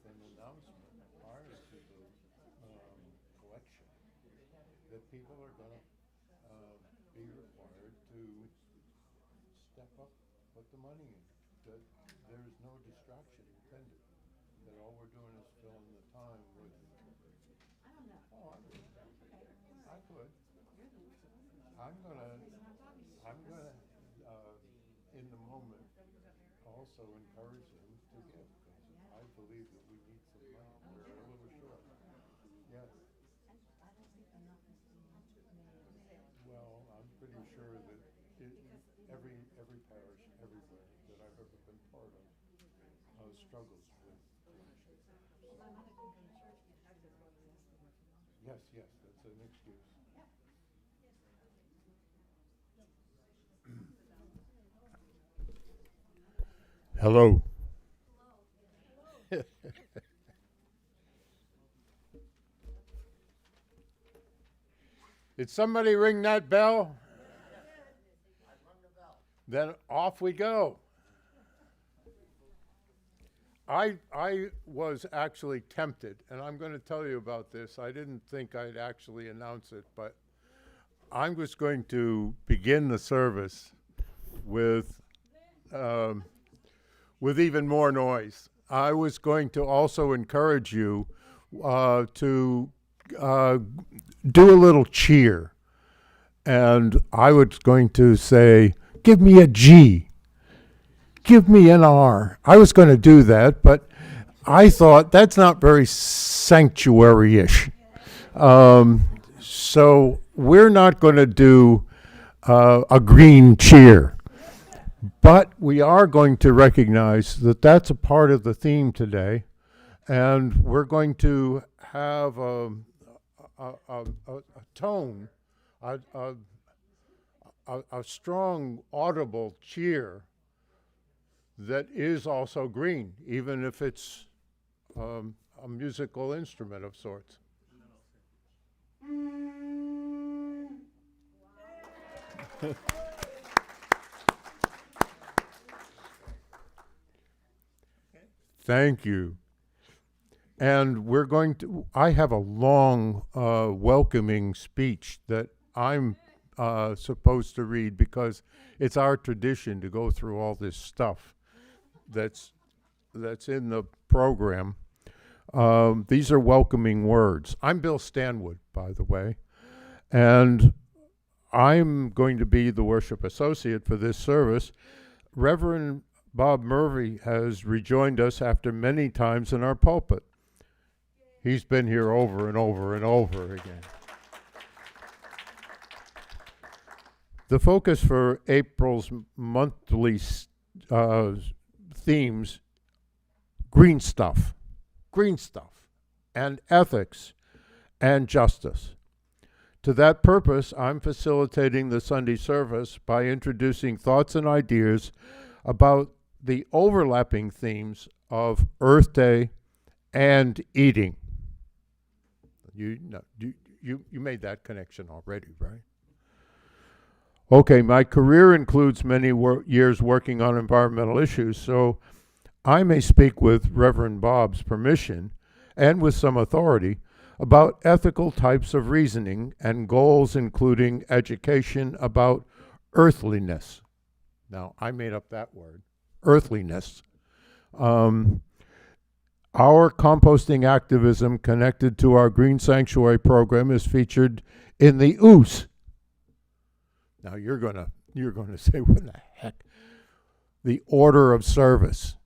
an announcement prior to the collection that people are going to be required to step up, put the money in. That there's no distraction intended. That all we're doing is filling the time with. Oh, I could. I'm gonna. I'm gonna. In the moment, also encourage them to give because I believe that we need some money. We're a little short. Yes. Well, I'm pretty sure that it, every parish everywhere that I've ever been part of struggles with collection. Yes, yes, that's an excuse. Hello. Did somebody ring that bell? Then off we go. I was actually tempted, and I'm going to tell you about this. I didn't think I'd actually announce it, but I was going to begin the service with even more noise. I was going to also encourage you to do a little cheer, and I was going to say, "Give me a G." Give me an R. I was going to do that, but I thought that's not very sanctuary-ish. So we're not going to do a green cheer, but we are going to recognize that that's a part of the theme today, and we're going to have a tone, a strong, audible cheer that is also green, even if it's a musical instrument of sorts. Thank you. And we're going to, I have a long welcoming speech that I'm supposed to read because it's our tradition to go through all this stuff that's in the program. These are welcoming words. I'm Bill Stanwood, by the way, and I'm going to be the worship associate for this service. Reverend Bob Murphy has rejoined us after many times in our pulpit. He's been here over and over and over again. The focus for April's monthly themes, green stuff, and ethics, and justice. To that purpose, I'm facilitating the Sunday service by introducing thoughts and ideas about the overlapping themes of Earth Day and eating. You made that connection already, right? Okay, my career includes many years working on environmental issues, so I may speak with Reverend Bob's permission and with some authority about ethical types of reasoning and goals including education about earthliness. Now, I made up that word, earthliness. Our composting activism connected to our Green Sanctuary program is featured in the OOS. Now you're gonna say, what the heck? The order of service.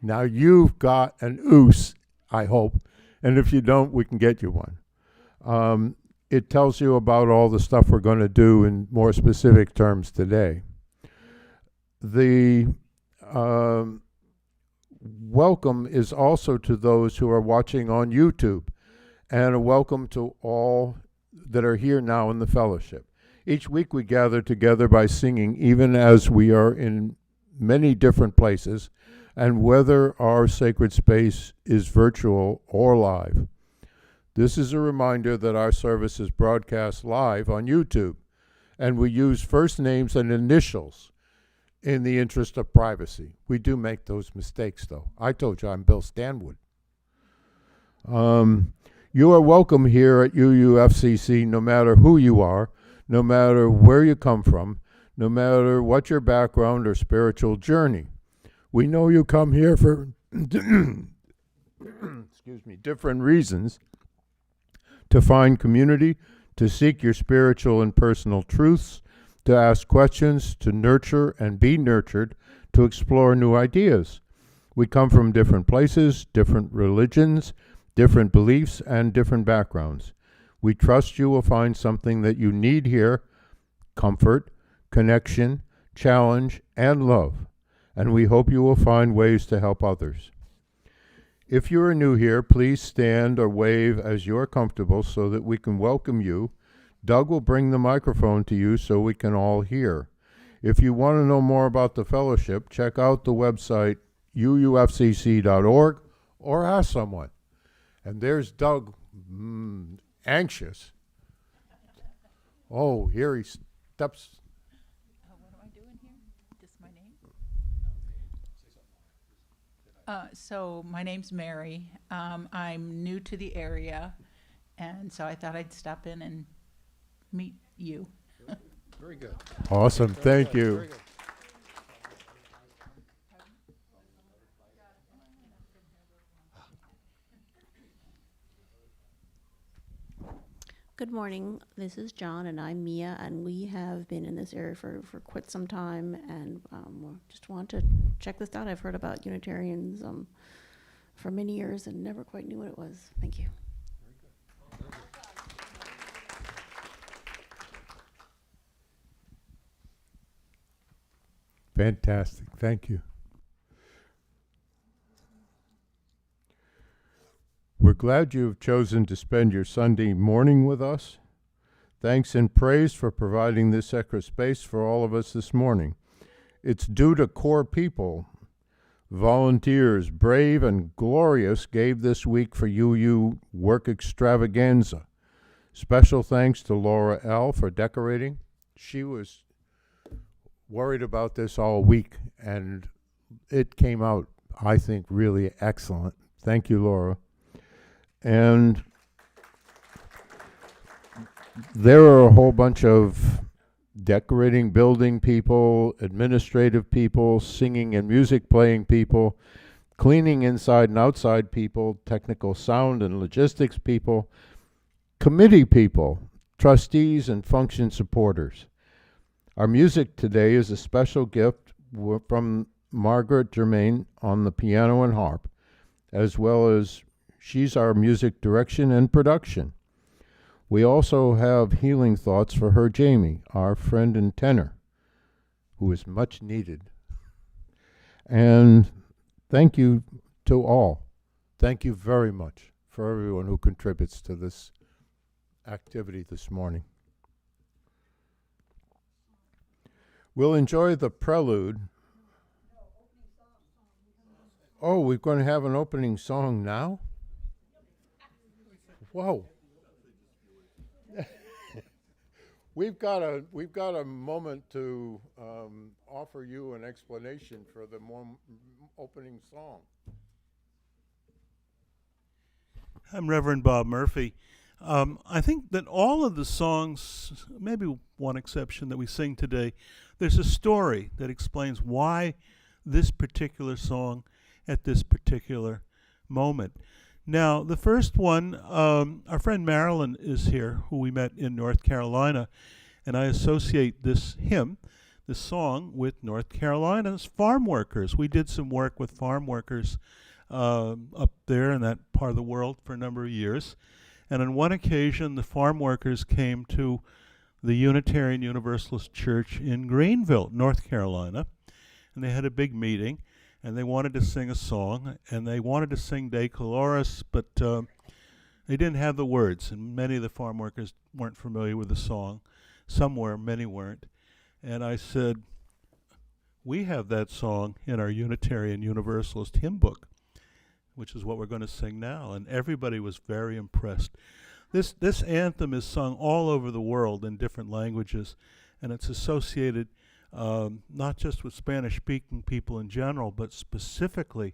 Now you've got an OOS, I hope, and if you don't, we can get you one. It tells you about all the stuff we're going to do in more specific terms today. The welcome is also to those who are watching on YouTube, and a welcome to all that are here now in the fellowship. Each week we gather together by singing, even as we are in many different places, and whether our sacred space is virtual or live. This is a reminder that our service is broadcast live on YouTube, and we use first names and initials in the interest of privacy. We do make those mistakes, though. I told you I'm Bill Stanwood. You are welcome here at UUFCC no matter who you are, no matter where you come from, no matter what your background or spiritual journey. We know you come here for excuse me, different reasons: to find community, to seek your spiritual and personal truths, to ask questions, to nurture and be nurtured, to explore new ideas. We come from different places, different religions, different beliefs, and different backgrounds. We trust you will find something that you need here: comfort, connection, challenge, and love. And we hope you will find ways to help others. If you are new here, please stand or wave as you are comfortable so that we can welcome you. Doug will bring the microphone to you so we can all hear. If you want to know more about the fellowship, check out the website uufcc.org or ask someone. And there's Doug, anxious. Oh, here he steps. What am I doing here? Just my name? So my name's Mary. I'm new to the area, and so I thought I'd stop in and meet you. Very good. Awesome. Thank you. Very good. Good morning. This is John, and I'm Mia, and we have been in this area for quite some time, and we just want to check this out. I've heard about Unitarians for many years and never quite knew what it was. Thank you. Fantastic. Thank you. We're glad you've chosen to spend your Sunday morning with us. Thanks and praise for providing this extra space for all of us this morning. It's due to core people, volunteers, brave and glorious, gave this week for UU Work Extravaganza. Special thanks to Laura L. for decorating. She was worried about this all week, and it came out, I think, really excellent. Thank you, Laura. And there are a whole bunch of decorating, building people, administrative people, singing and music playing people, cleaning inside and outside people, technical sound and logistics people, committee people, trustees, and function supporters. Our music today is a special gift from Margaret Germain on the piano and harp, as well as she's our music direction and production. We also have healing thoughts for her, Jamie, our friend and tenor, who is much needed. And thank you to all. Thank you very much for everyone who contributes to this activity this morning. We'll enjoy the prelude. Oh, we're going to have an opening song now? Whoa. We've got a moment to offer you an explanation for the opening song. I'm Reverend Bob Murphy. I think that all of the songs, maybe one exception that we sing today, there's a story that explains why this particular song at this particular moment. Now, the first one, our friend Marilyn is here, who we met in North Carolina, and I associate this hymn, this song, with North Carolina's farm workers. We did some work with farm workers up there in that part of the world for a number of years. And on one occasion, the farm workers came to the Unitarian Universalist Church in Greenville, North Carolina, and they had a big meeting. And they wanted to sing a song, and they wanted to sing De Caloris, but they didn't have the words, and many of the farm workers weren't familiar with the song. Some were, many weren't. And I said, we have that song in our Unitarian Universalist hymn book, which is what we're going to sing now. And everybody was very impressed. This anthem is sung all over the world in different languages, and it's associated not just with Spanish-speaking people in general, but specifically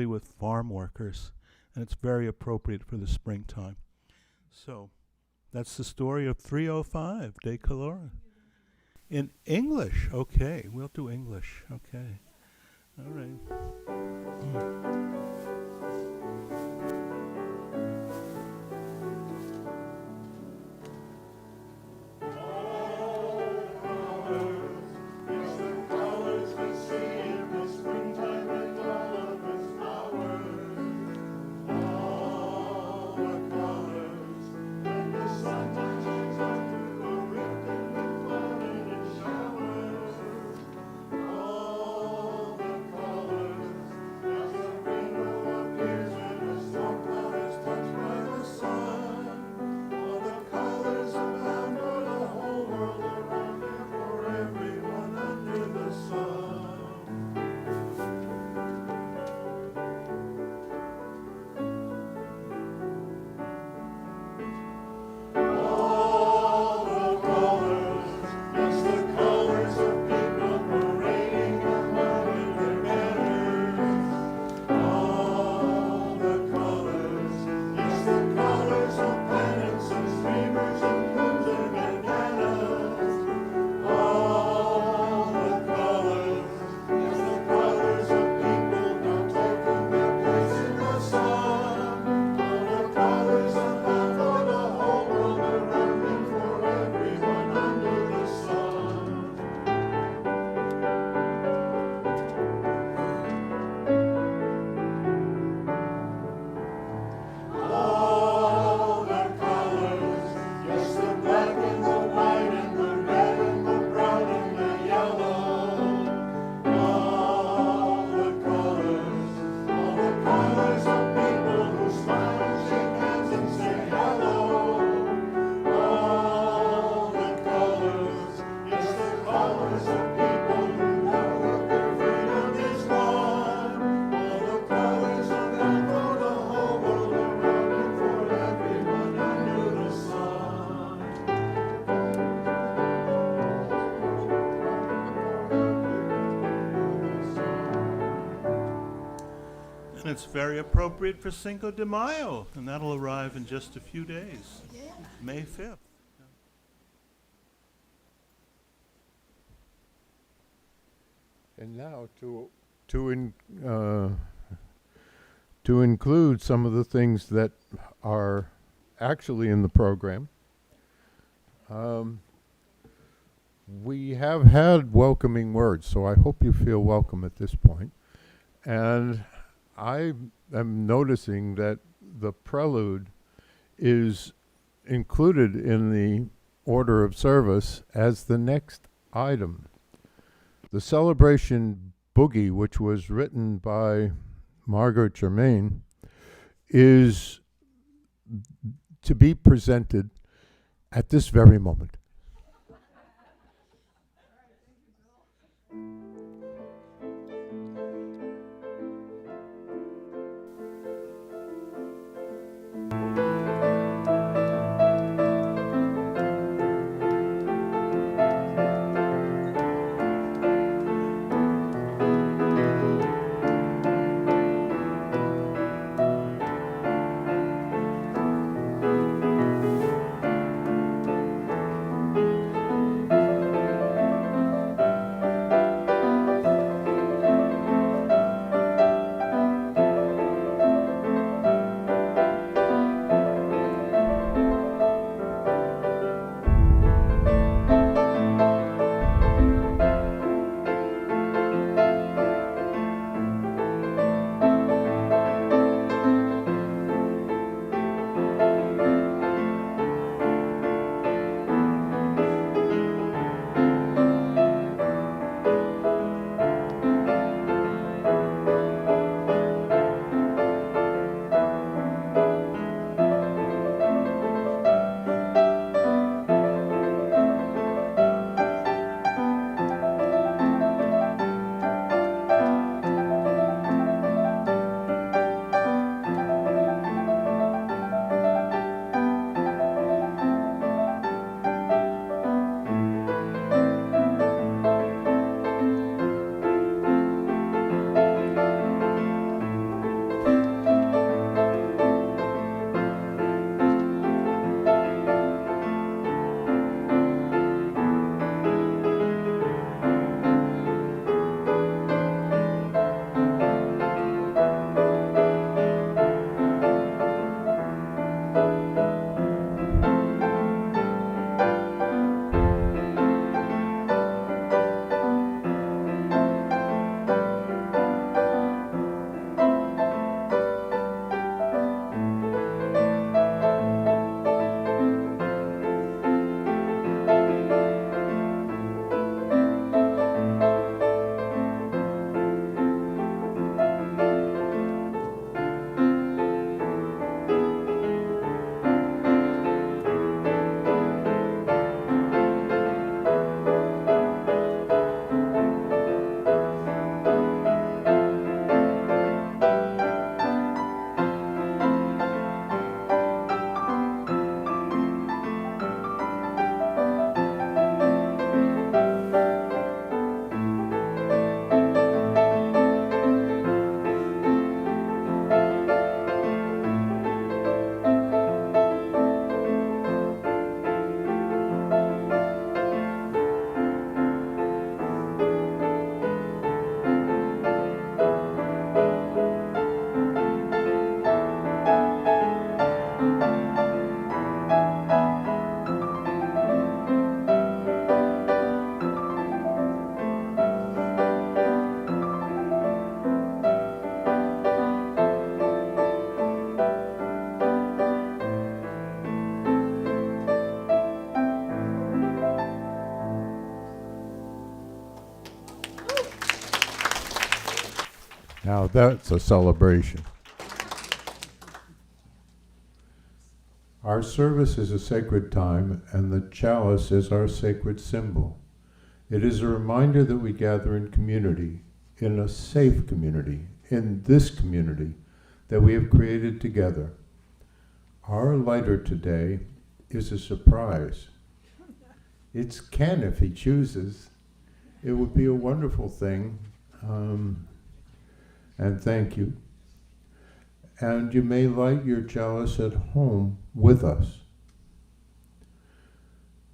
with farm workers, and it's very appropriate for the springtime. So that's the story of 305 De Colora. In English, okay, we'll do English, okay. All right. And it's very appropriate for Cinco de Mayo, and that'll arrive in just a few days, May 5th. And now to include some of the things that are actually in the program. We have had welcoming words, so I hope you feel welcome at this point. And I am noticing that the prelude is included in the order of service as the next item. The celebration boogie, which was written by Margaret Germain, is to be presented at this very moment. Now that's a celebration. Our service is a sacred time, and the chalice is our sacred symbol. It is a reminder that we gather in community, in a safe community, in this community that we have created together. Our lighter today is a surprise. It's Ken if he chooses. It would be a wonderful thing. And thank you. And you may light your chalice at home with us.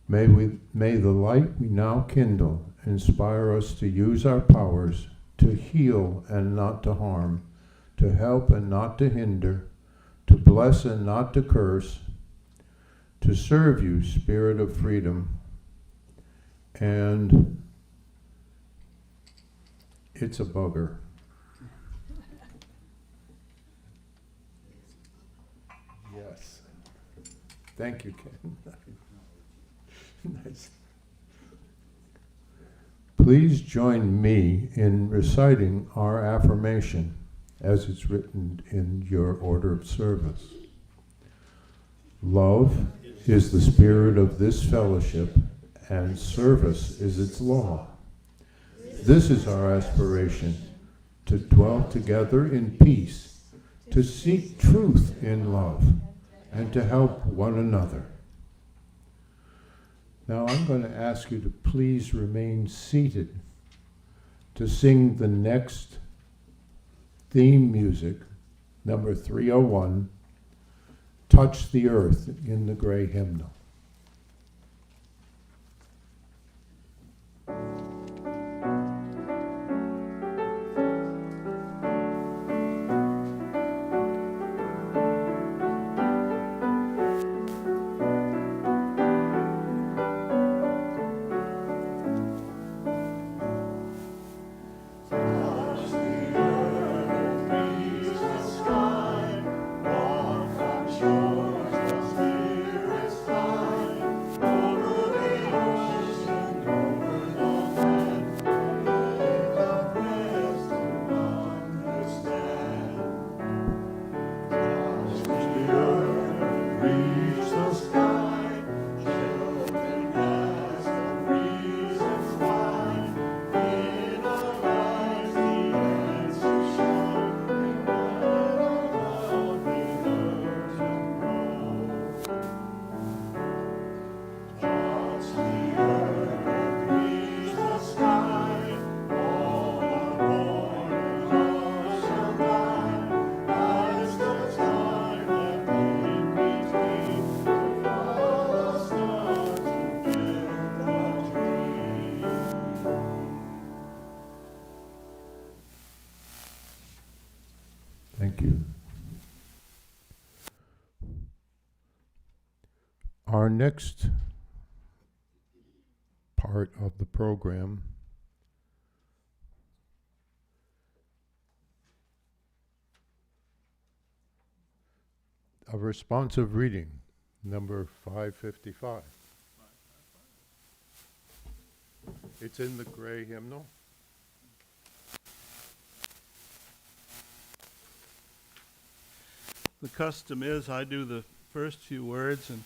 May the light we now kindle inspire us to use our powers to heal and not to harm, to help and not to hinder, to bless and not to curse, to serve you, Spirit of freedom. And it's a bugger. Yes. Thank you, Ken. Nice. Please join me in reciting our affirmation as it's written in your order of service. Love is the spirit of this fellowship, and service is its law. This is our aspiration, to dwell together in peace, to seek truth in love, and to help one another. Now I'm going to ask you to please remain seated to sing the next theme music, number 301, Touch the Earth in the Gray Hymnal. Thank you. Our next part of the program a responsive reading, number 555. It's in the Gray Hymnal. The custom is I do the first few words and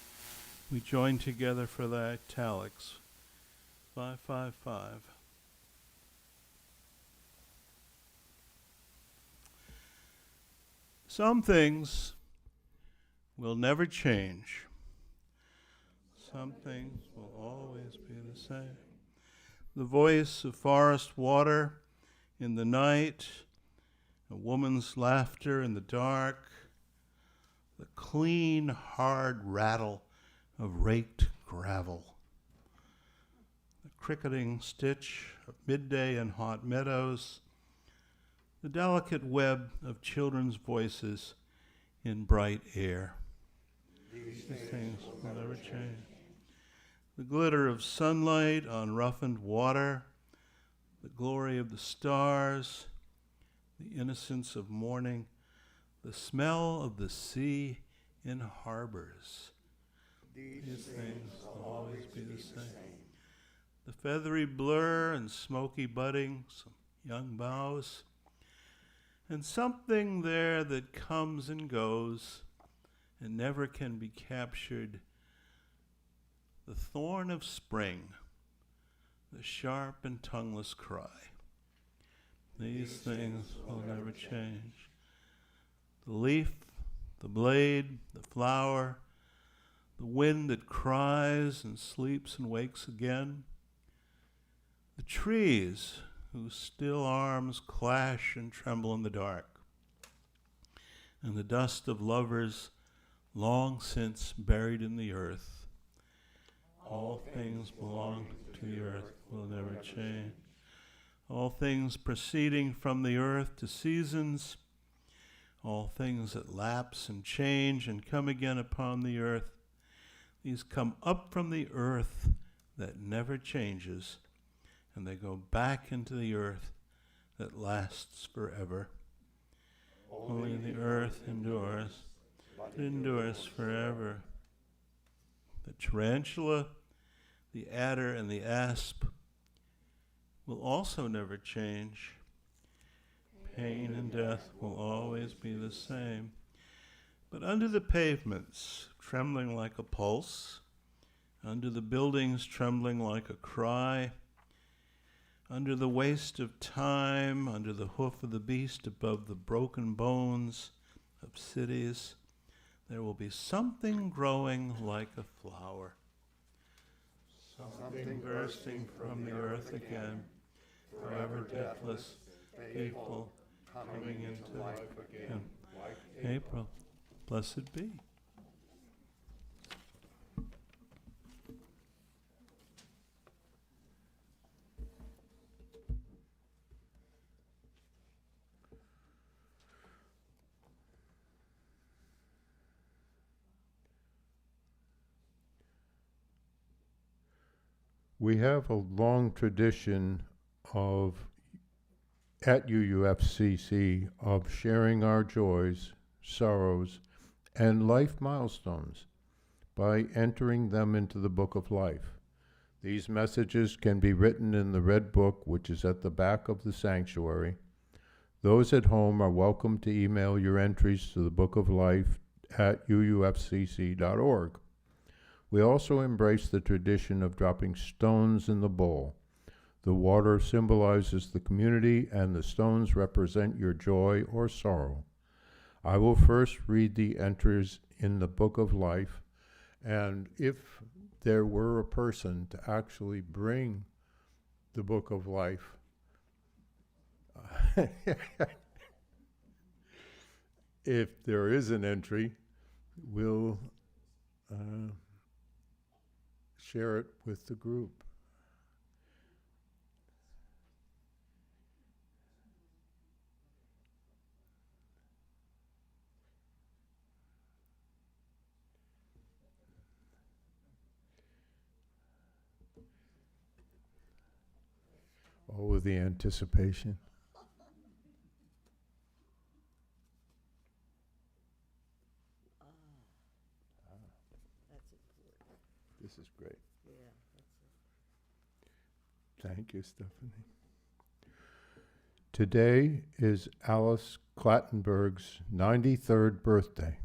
we join together for the italics. 555. Some things will never change. Some things will always be the same. The voice of forest water in the night, a woman's laughter in the dark, the clean, hard rattle of raked gravel, the cricketing stitch of midday in hot meadows, the delicate web of children's voices in bright air. These things will never change. The glitter of sunlight on roughened water, the glory of the stars, the innocence of morning, the smell of the sea in harbors. These things will always be the same. The feathery blur and smoky budding, some young boughs, and something there that comes and goes and never can be captured. The thorn of spring, the sharp and tongueless cry. These things will never change. The leaf, the blade, the flower, the wind that cries and sleeps and wakes again. The trees whose still arms clash and tremble in the dark. And the dust of lovers long since buried in the earth. All things belong to the earth will never change. All things proceeding from the earth to seasons, all things that lapse and change and come again upon the earth, these come up from the earth that never changes, and they go back into the earth that lasts forever. Only the earth endures, it endures forever. The tarantula, the adder, and the asp will also never change. Pain and death will always be the same. But under the pavements, trembling like a pulse, under the buildings, trembling like a cry, under the waste of time, under the hoof of the beast, above the broken bones of cities, there will be something growing like a flower, something bursting from the earth again, forever deathless, faithful, coming into life again. April, blessed be. We have a long tradition of, at UUFCC, of sharing our joys, sorrows, and life milestones by entering them into the Book of Life. These messages can be written in the Red Book, which is at the back of the sanctuary. Those at home are welcome to email your entries to the Book of Life at uufcc.org. We also embrace the tradition of dropping stones in the bowl. The water symbolizes the community, and the stones represent your joy or sorrow. I will first read the entries in the Book of Life, and if there were a person to actually bring the Book of Life, if there is an entry, we'll share it with the group. All with the anticipation. This is great. Thank you, Stephanie. Today is Alice Clattenburg's 93rd birthday.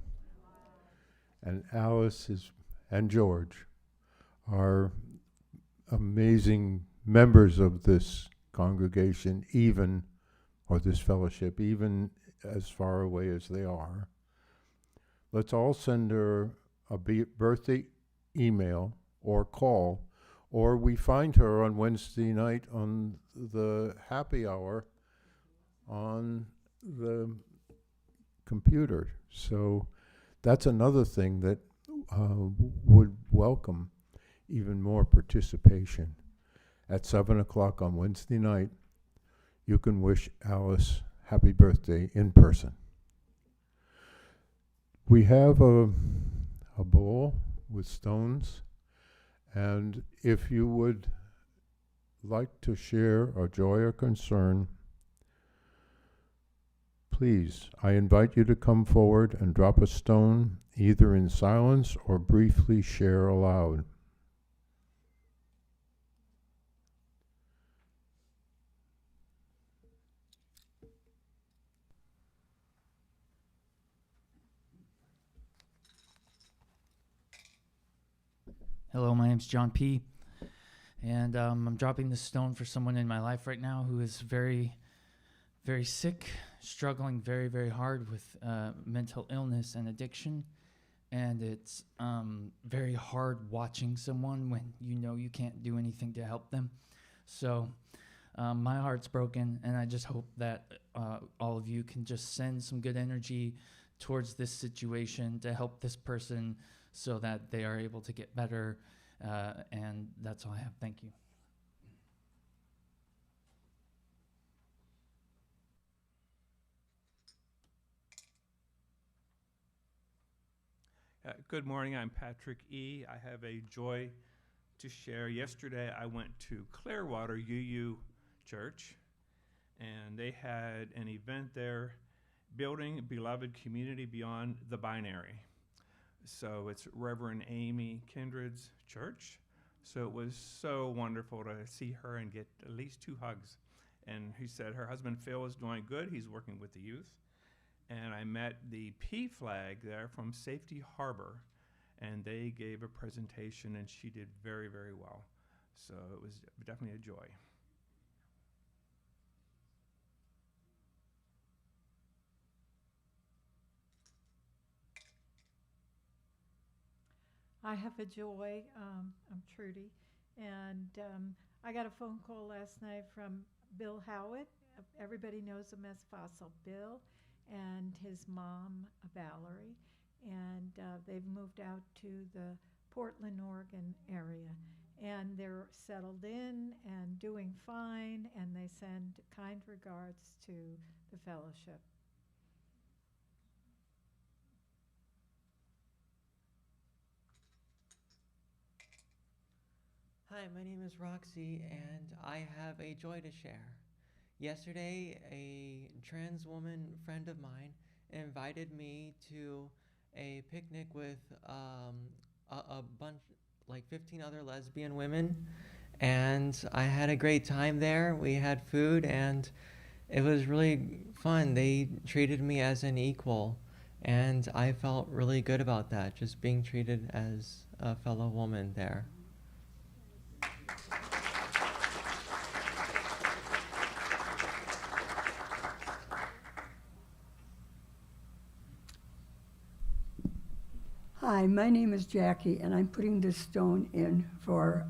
And Alice and George are amazing members of this congregation, or this fellowship, even as far away as they are. Let's all send her a birthday email or call, or we find her on Wednesday night on the happy hour on the computer. So that's another thing that would welcome even more participation. At 7 o'clock on Wednesday night, you can wish Alice happy birthday in person. We have a bowl with stones, and if you would like to share a joy or concern, please, I invite you to come forward and drop a stone, either in silence or briefly share aloud. Hello, my name's John P. And I'm dropping this stone for someone in my life right now who is very, very sick, struggling very, very hard with mental illness and addiction. And it's very hard watching someone when you know you can't do anything to help them. So my heart's broken, and I just hope that all of you can just send some good energy towards this situation to help this person so that they are able to get better. And that's all I have. Thank you. Good morning. I'm Patrick E. I have a joy to share. Yesterday, I went to Clearwater UU Church, and they had an event there, building beloved community beyond the binary. So it's Reverend Amy Kindred's church. So it was so wonderful to see her and get at least 2 hugs. And he said her husband Phil is doing good. He's working with the youth. And I met the P flag there from Safety Harbor, and they gave a presentation, and she did very, very well. So it was definitely a joy. I have a joy. I'm Trudy, and I got a phone call last night from Bill Howitt. Everybody knows him as Fossil Bill, and his mom, Valerie, and they've moved out to the Portland, Oregon area, and they're settled in and doing fine, and they send kind regards to the fellowship. Hi, my name is Roxy, and I have a joy to share. Yesterday, a trans woman friend of mine invited me to a picnic with a bunch, like 15 other lesbian women, and I had a great time there. We had food, and it was really fun. They treated me as an equal, and I felt really good about that, just being treated as a fellow woman there. Hi, my name is Jackie, and I'm putting this stone in for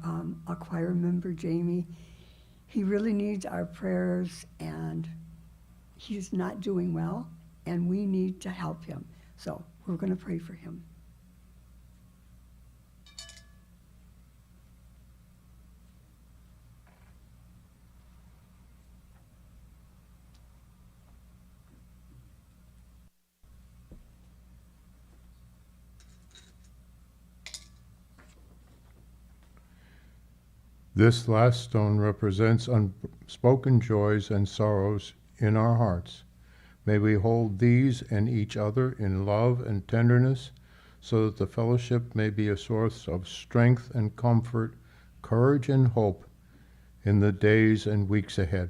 a choir member, Jamie. He really needs our prayers, and he's not doing well, and we need to help him. So we're going to pray for him. This last stone represents unspoken joys and sorrows in our hearts. May we hold these and each other in love and tenderness, so that the fellowship may be a source of strength and comfort, courage and hope in the days and weeks ahead.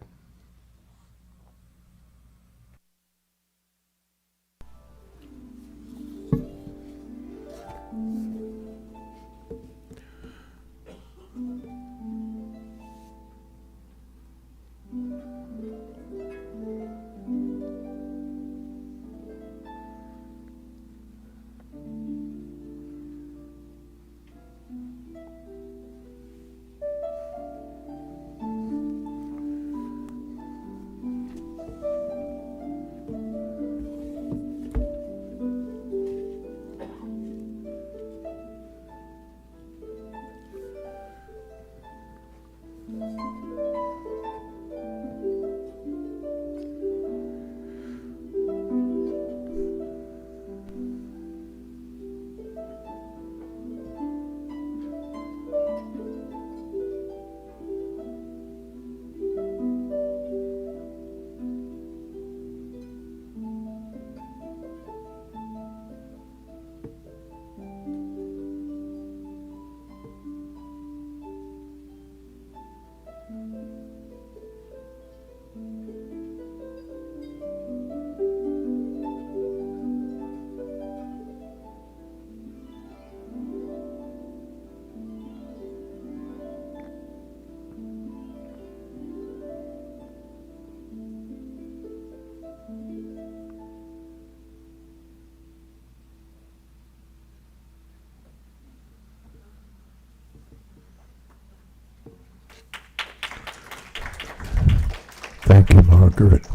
Thank you, Margaret.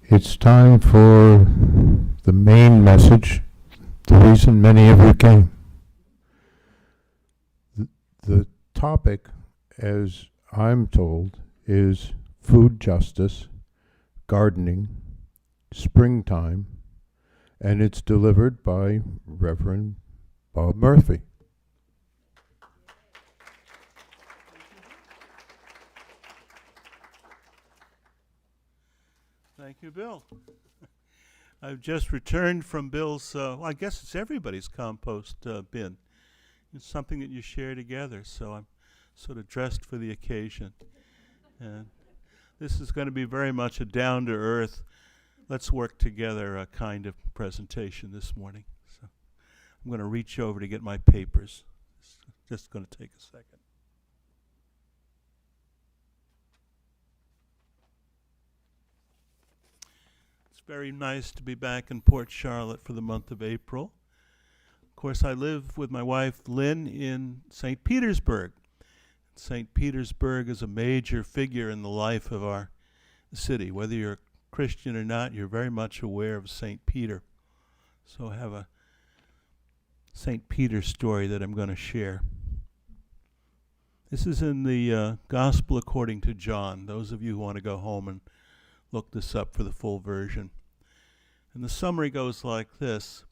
It's time for the main message, the reason many of you came. The topic, as I'm told, is food justice, gardening, springtime, and it's delivered by Reverend Bob Murphy. Thank you, Bill. I've just returned from Bill's, well, I guess it's everybody's compost bin. It's something that you share together, so I'm sort of dressed for the occasion. And this is going to be very much a down-to-earth, let's work together kind of presentation this morning. So I'm going to reach over to get my papers. It's just going to take a second. It's very nice to be back in Port Charlotte for the month of April. Of course, I live with my wife, Lynn, in St. Petersburg. St. Petersburg is a major figure in the life of our city. Whether you're a Christian or not, you're very much aware of St. Peter. So I have a St. Peter story that I'm going to share. This is in the Gospel according to John. Those of you who want to go home and look this up for the full version. And the summary goes like this.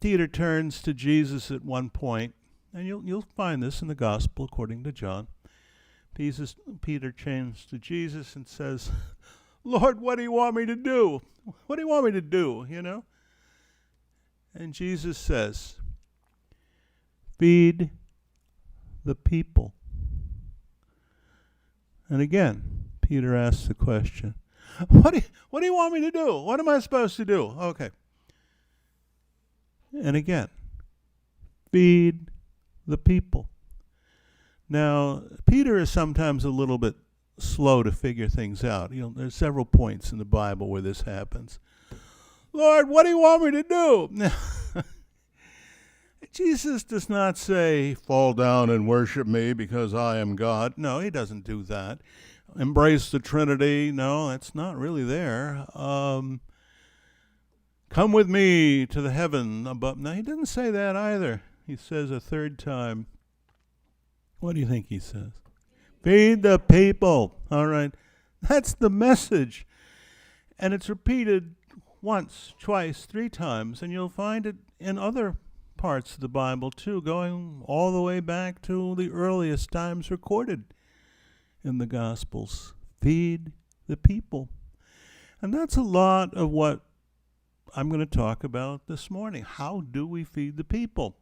Peter turns to Jesus at one point, and you'll find this in the Gospel according to John. Peter turns to Jesus and says, "Lord, what do you want me to do? What do you want me to do, you know?" And Jesus says, "Feed the people." And again, Peter asks the question, what do you want me to do? What am I supposed to do? Okay. And again, feed the people. Now, Peter is sometimes a little bit slow to figure things out. You know, there's several points in the Bible where this happens. Lord, what do you want me to do? Now, Jesus does not say, fall down and worship me because I am God. No, he doesn't do that. Embrace the Trinity. No, that's not really there. Come with me to the heaven above. No, he doesn't say that either. He says a third time, what do you think he says? Feed the people. All right. That's the message. And it's repeated once, twice, three times, and you'll find it in other parts of the Bible too, going all the way back to the earliest times recorded in the Gospels. Feed the people. And that's a lot of what I'm going to talk about this morning. How do we feed the people?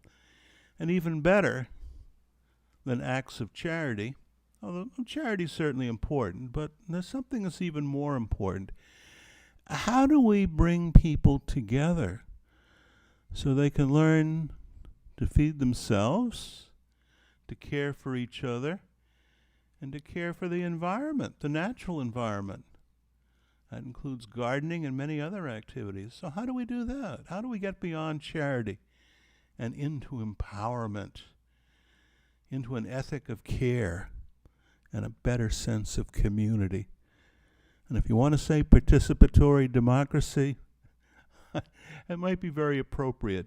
And even better than acts of charity, although charity is certainly important, but there's something that's even more important. How do we bring people together so they can learn to feed themselves, to care for each other, and to care for the environment, the natural environment? That includes gardening and many other activities. So how do we do that? How do we get beyond charity and into empowerment, into an ethic of care and a better sense of community? And if you want to say participatory democracy, it might be very appropriate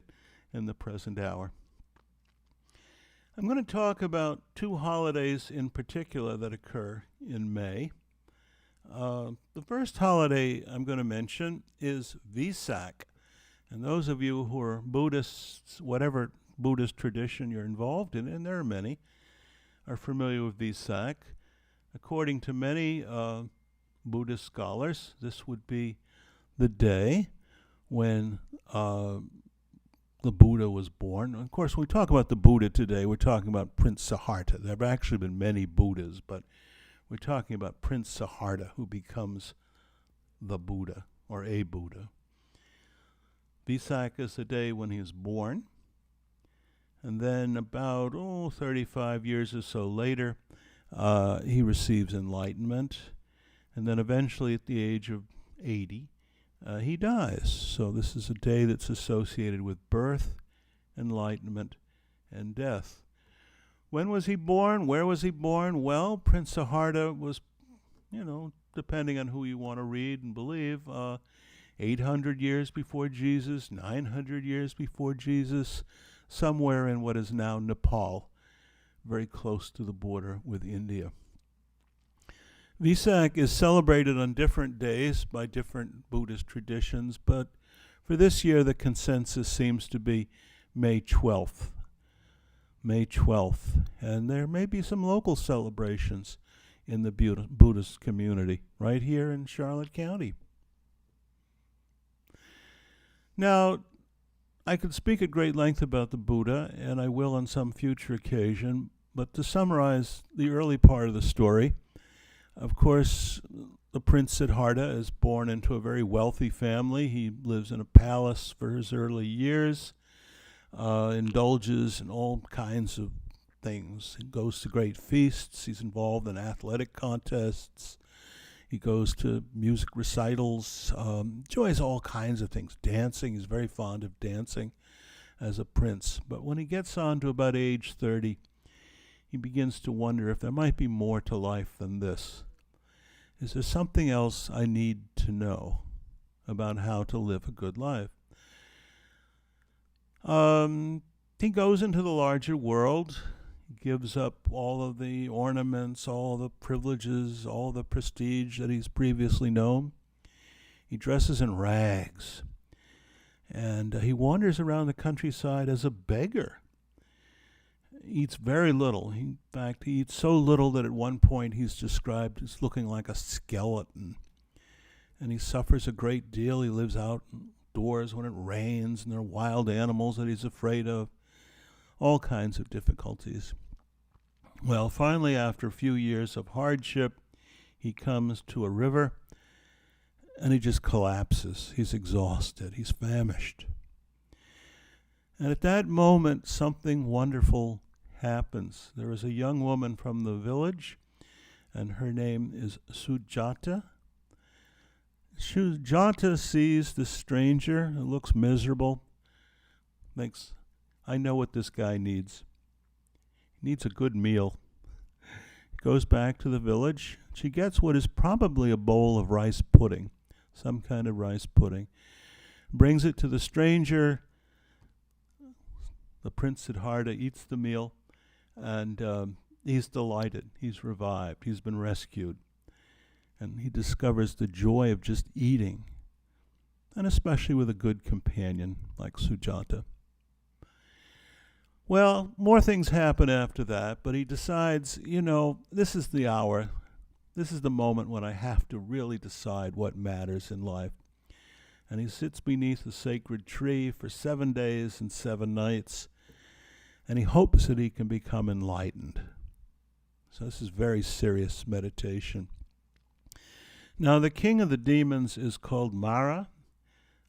in the present hour. I'm going to talk about two holidays in particular that occur in May. The first holiday I'm going to mention is Vesak. And those of you who are Buddhists, whatever Buddhist tradition you're involved in, and there are many, are familiar with Vesak. According to many Buddhist scholars, this would be the day when the Buddha was born. Of course, when we talk about the Buddha today, we're talking about Prince Siddhartha. There have actually been many Buddhas, but we're talking about Prince Siddhartha, who becomes the Buddha, or a Buddha. Vesak is the day when he is born. And then about 35 years or so later, he receives enlightenment. And then eventually at the age of 80, he dies. So this is a day that's associated with birth, enlightenment, and death. When was he born? Where was he born? Well, Prince Siddhartha was, depending on who you want to read and believe, 800 years before Jesus, 900 years before Jesus, somewhere in what is now Nepal, very close to the border with India. Vesak is celebrated on different days by different Buddhist traditions, but for this year the consensus seems to be May 12th. May 12th. And there may be some local celebrations in the Buddhist community right here in Charlotte County. Now, I could speak at great length about the Buddha, and I will on some future occasion, but to summarize the early part of the story, of course, the Prince Siddhartha is born into a very wealthy family. He lives in a palace for his early years, indulges in all kinds of things. He goes to great feasts. He's involved in athletic contests. He goes to music recitals, enjoys all kinds of things. Dancing, he's very fond of dancing as a prince. But when he gets on to about age 30, he begins to wonder if there might be more to life than this. Is there something else I need to know about how to live a good life? He goes into the larger world, gives up all of the ornaments, all the privileges, all the prestige that he's previously known. He dresses in rags, and he wanders around the countryside as a beggar. Eats very little. In fact, he eats so little that at one point he's described as looking like a skeleton. And he suffers a great deal. He lives outdoors when it rains, and there are wild animals that he's afraid of. All kinds of difficulties. Well, finally, after a few years of hardship, he comes to a river, and he just collapses. He's exhausted. He's famished. And at that moment, something wonderful happens. There is a young woman from the village, and her name is Sujata. Sujata sees the stranger who looks miserable, thinks, I know what this guy needs. He needs a good meal. Goes back to the village. She gets what is probably a bowl of rice pudding, some kind of rice pudding. Brings it to the stranger. The Prince Siddhartha eats the meal, and he's delighted. He's revived. He's been rescued. And he discovers the joy of just eating, and especially with a good companion like Sujata. Well, more things happen after that, but he decides, this is the hour. This is the moment when I have to really decide what matters in life. And he sits beneath a sacred tree for 7 days and 7 nights, and he hopes that he can become enlightened. So this is very serious meditation. Now, the king of the demons is called Mara.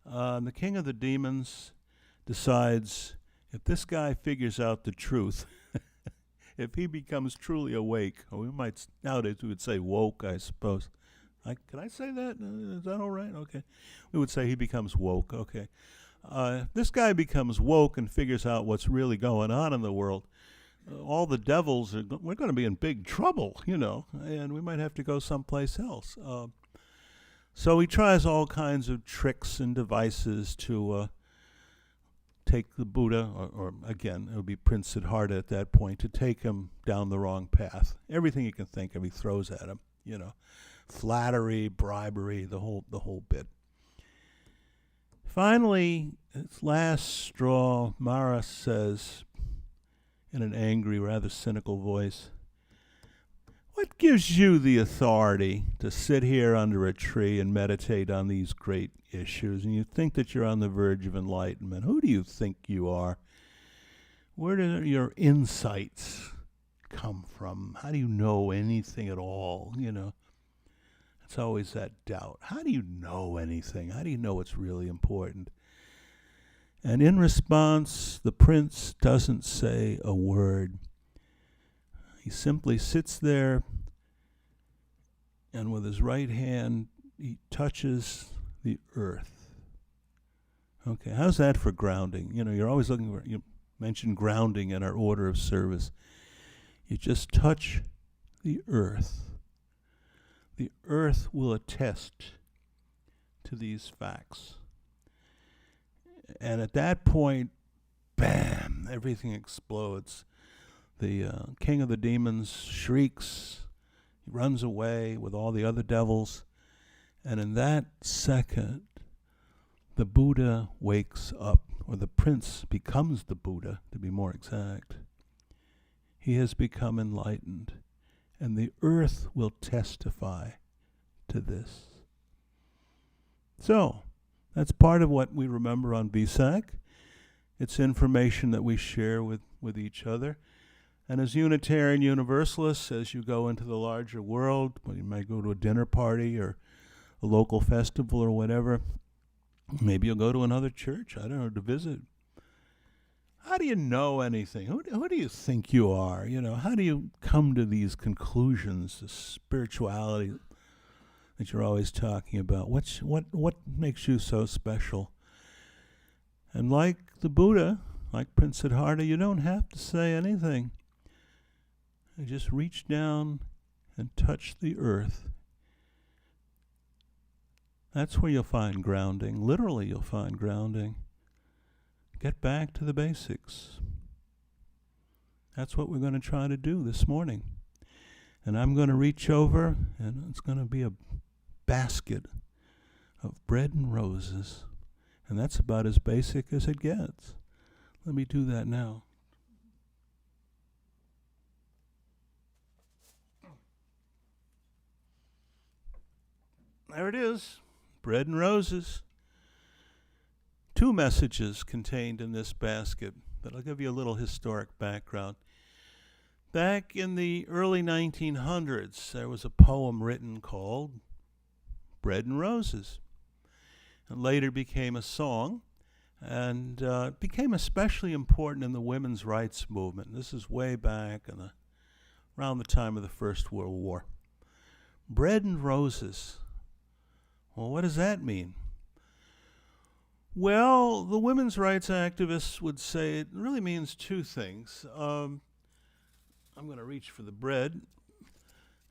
The king of the demons decides, if this guy figures out the truth, if he becomes truly awake, or nowadays we would say woke, I suppose. Can I say that? Is that all right? Okay. We would say he becomes woke. Okay. This guy becomes woke and figures out what's really going on in the world. All the devils, we're going to be in big trouble, and we might have to go someplace else. So he tries all kinds of tricks and devices to take the Buddha, or again, it would be Prince Siddhartha at that point, to take him down the wrong path. Everything he can think of, he throws at him, flattery, bribery, the whole bit. Finally, its last straw, Mara says, in an angry, rather cynical voice, what gives you the authority to sit here under a tree and meditate on these great issues, and you think that you're on the verge of enlightenment? Who do you think you are? Where do your insights come from? How do you know anything at all? It's always that doubt. How do you know anything? How do you know what's really important? And in response, the prince doesn't say a word. He simply sits there, and with his right hand, he touches the earth. Okay, how's that for grounding? You're always looking for, you mentioned grounding in our order of service. You just touch the earth. The earth will attest to these facts. And at that point, bam, everything explodes. The king of the demons shrieks. He runs away with all the other devils. And in that second, the Buddha wakes up, or the prince becomes the Buddha, to be more exact. He has become enlightened, and the earth will testify to this. So, that's part of what we remember on Vesak. It's information that we share with each other. And as Unitarian Universalists, as you go into the larger world, well, you might go to a dinner party or a local festival or whatever, maybe you'll go to another church, I don't know, to visit. How do you know anything? Who do you think you are? You know, how do you come to these conclusions, this spirituality that you're always talking about? What makes you so special? And like the Buddha, like Prince Siddhartha, you don't have to say anything. You just reach down and touch the earth. That's where you'll find grounding. Literally, you'll find grounding. Get back to the basics. That's what we're going to try to do this morning. And I'm going to reach over, and it's going to be a basket of bread and roses. And that's about as basic as it gets. Let me do that now. There it is, bread and roses. 2 messages contained in this basket, but I'll give you a little historic background. Back in the early 1900s, there was a poem written called Bread and Roses. It later became a song, and it became especially important in the women's rights movement. This is way back around the time of the First World War. Bread and roses. Well, what does that mean? Well, the women's rights activists would say it really means 2 things. I'm going to reach for the bread.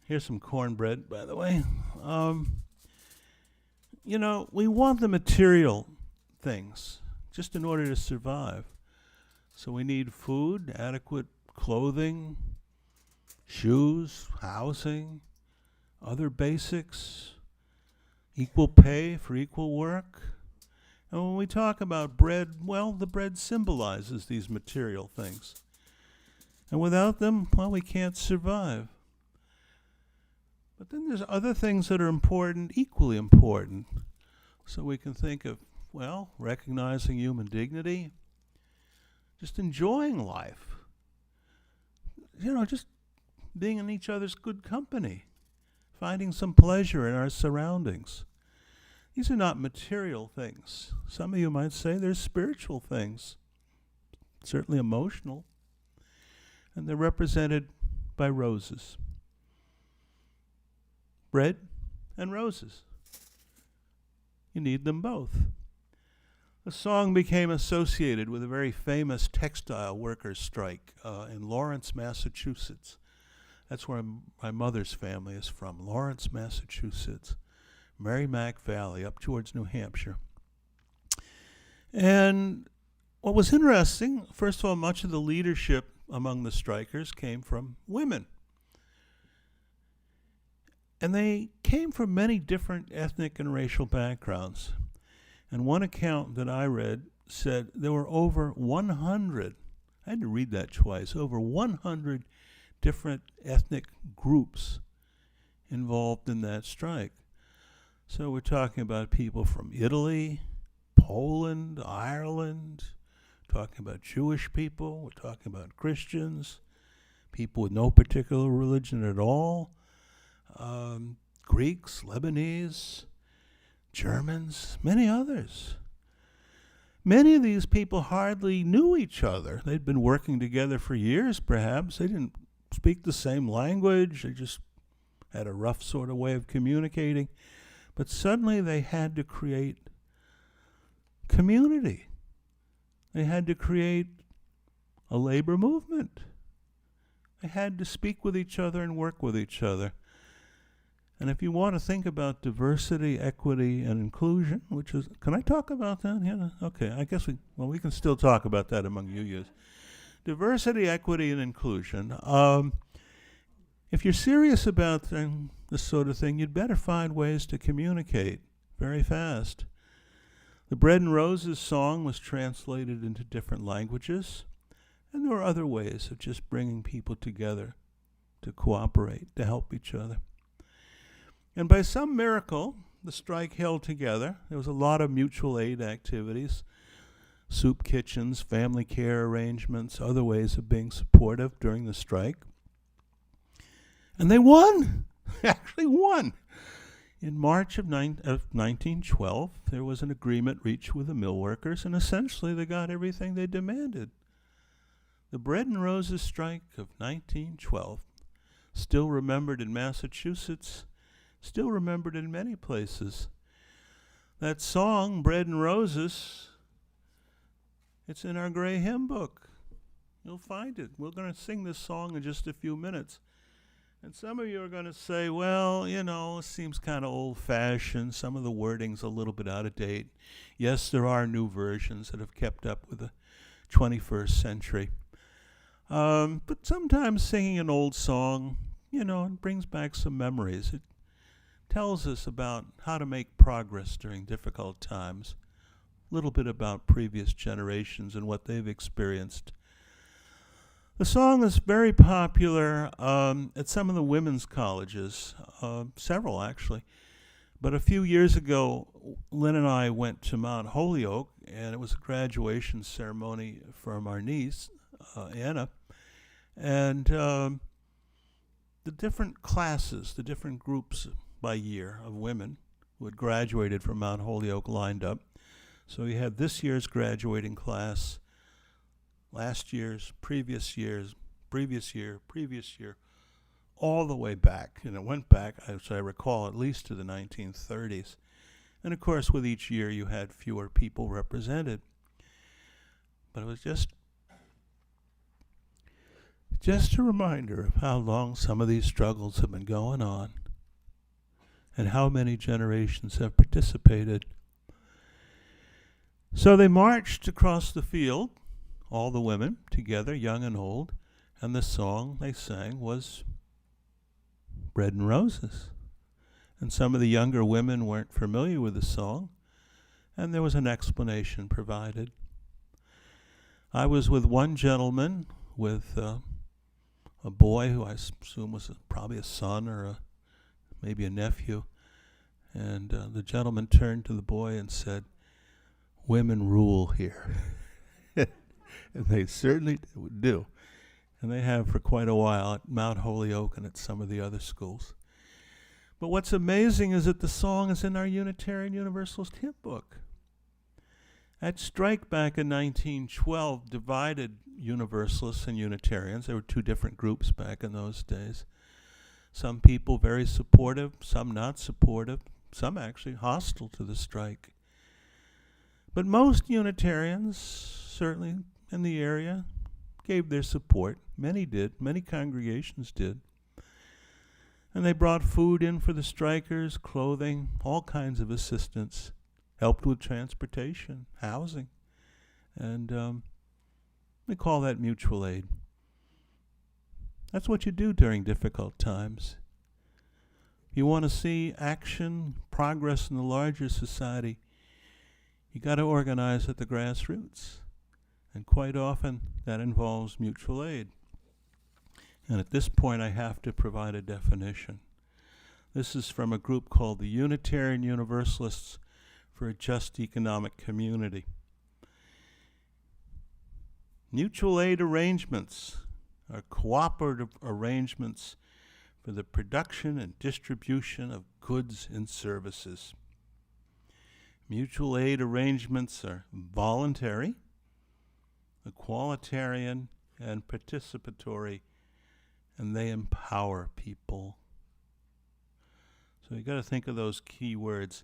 Here's some cornbread, by the way. You know, we want the material things just in order to survive. So we need food, adequate clothing, shoes, housing, other basics, equal pay for equal work. And when we talk about bread, well, the bread symbolizes these material things. And without them, well, we can't survive. But then there's other things that are important, equally important. So we can think of, well, recognizing human dignity, just enjoying life. You know, just being in each other's good company, finding some pleasure in our surroundings. These are not material things. Some of you might say they're spiritual things, certainly emotional. And they're represented by roses. Bread and roses. You need them both. The song became associated with a very famous textile workers' strike in Lawrence, Massachusetts. That's where my mother's family is from, Lawrence, Massachusetts. Merrimack Valley, up towards New Hampshire. And what was interesting, first of all, much of the leadership among the strikers came from women. And they came from many different ethnic and racial backgrounds. And one account that I read said there were over 100, I had to read that twice, over 100 different ethnic groups involved in that strike. So we're talking about people from Italy, Poland, Ireland, talking about Jewish people, we're talking about Christians, people with no particular religion at all, Greeks, Lebanese, Germans, many others. Many of these people hardly knew each other. They'd been working together for years, perhaps. They didn't speak the same language. They just had a rough sort of way of communicating. But suddenly they had to create community. They had to create a labor movement. They had to speak with each other and work with each other. And if you want to think about diversity, equity, and inclusion, which is, can I talk about that? Yeah, okay, I guess we can still talk about that among UUs. Diversity, equity, and inclusion. If you're serious about this sort of thing, you'd better find ways to communicate very fast. The Bread and Roses song was translated into different languages, and there were other ways of just bringing people together to cooperate, to help each other. And by some miracle, the strike held together. There was a lot of mutual aid activities, soup kitchens, family care arrangements, other ways of being supportive during the strike. And they won! They actually won! In March of 1912, there was an agreement reached with the mill workers, and essentially they got everything they demanded. The Bread and Roses strike of 1912, still remembered in Massachusetts, still remembered in many places. That song, Bread and Roses, it's in our gray hymn book. You'll find it. We're going to sing this song in just a few minutes. And some of you are going to say, well, you know, it seems kind of old-fashioned. Some of the wording's a little bit out of date. Yes, there are new versions that have kept up with the 21st century. But sometimes singing an old song, you know, it brings back some memories. It tells us about how to make progress during difficult times, a little bit about previous generations and what they've experienced. The song is very popular at some of the women's colleges, several actually. But a few years ago, Lynn and I went to Mount Holyoke, and it was a graduation ceremony from our niece, Anna. And the different classes, the different groups by year of women who had graduated from Mount Holyoke lined up. So we had this year's graduating class, last year's, previous year, all the way back. And it went back, as I recall, at least to the 1930s. And of course, with each year, you had fewer people represented. But it was just a reminder of how long some of these struggles have been going on and how many generations have participated. So they marched across the field, all the women together, young and old, and the song they sang was Bread and Roses. And some of the younger women weren't familiar with the song, and there was an explanation provided. I was with one gentleman with a boy who I assume was probably a son or maybe a nephew, and the gentleman turned to the boy and said, "Women rule here." And they certainly do. And they have for quite a while at Mount Holyoke and at some of the other schools. But what's amazing is that the song is in our Unitarian Universalist hymn book. That strike back in 1912 divided Universalists and Unitarians. There were two different groups back in those days. Some people very supportive, some not supportive, some actually hostile to the strike. But most Unitarians, certainly in the area, gave their support. Many did. Many congregations did. And they brought food in for the strikers, clothing, all kinds of assistance, helped with transportation, housing. And we call that mutual aid. That's what you do during difficult times. You want to see action, progress in the larger society, you got to organize at the grassroots. And quite often that involves mutual aid. And at this point I have to provide a definition. This is from a group called the Unitarian Universalists for a Just Economic Community. Mutual aid arrangements are cooperative arrangements for the production and distribution of goods and services. Mutual aid arrangements are voluntary, equalitarian, and participatory, and they empower people. So you got to think of those key words.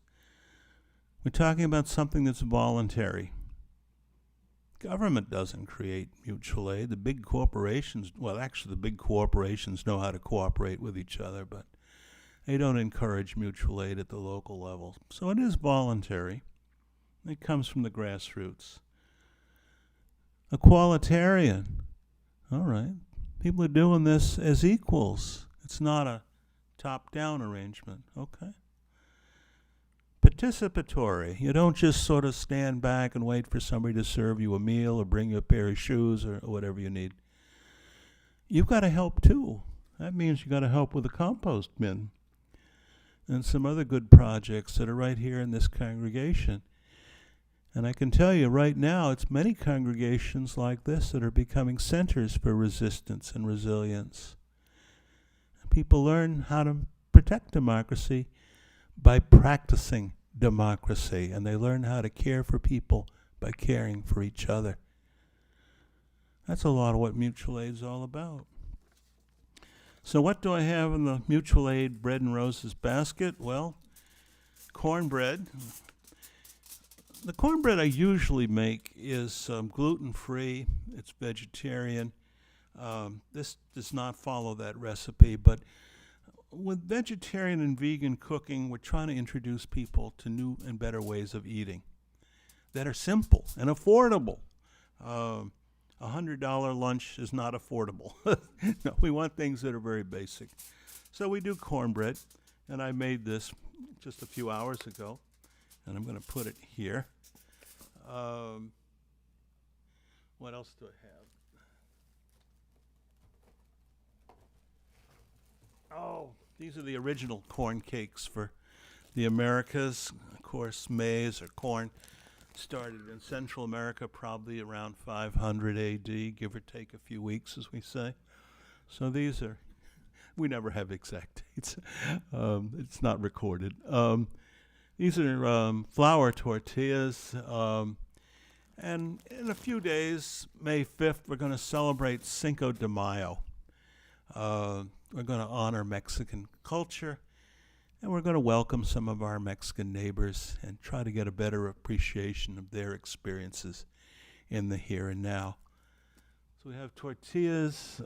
We're talking about something that's voluntary. government doesn't create mutual aid. The big corporations, well, actually the big corporations know how to cooperate with each other, but they don't encourage mutual aid at the local level. So it is voluntary. It comes from the grassroots. Equalitarian. All right. People are doing this as equals. It's not a top-down arrangement. Okay. Participatory. You don't just sort of stand back and wait for somebody to serve you a meal or bring you a pair of shoes or whatever you need. You've got to help too. That means you've got to help with the compost bin and some other good projects that are right here in this congregation. And I can tell you right now, it's many congregations like this that are becoming centers for resistance and resilience. People learn how to protect democracy by practicing democracy, and they learn how to care for people by caring for each other. That's a lot of what mutual aid is all about. So what do I have in the mutual aid bread and roses basket? Well, cornbread. The cornbread I usually make is gluten-free. It's vegetarian. This does not follow that recipe, but with vegetarian and vegan cooking, we're trying to introduce people to new and better ways of eating that are simple and affordable. $100 lunch is not affordable. No, we want things that are very basic. So we do cornbread, and I made this just a few hours ago, and I'm going to put it here. What else do I have? Oh, these are the original corn cakes for the Americas. Of course, maize or corn started in Central America probably around 500 AD, give or take a few weeks, as we say. So these are, we never have exact dates. It's not recorded. These are flour tortillas. And in a few days, May 5th, we're going to celebrate Cinco de Mayo. We're going to honor Mexican culture, and we're going to welcome some of our Mexican neighbors and try to get a better appreciation of their experiences in the here and now. So we have tortillas.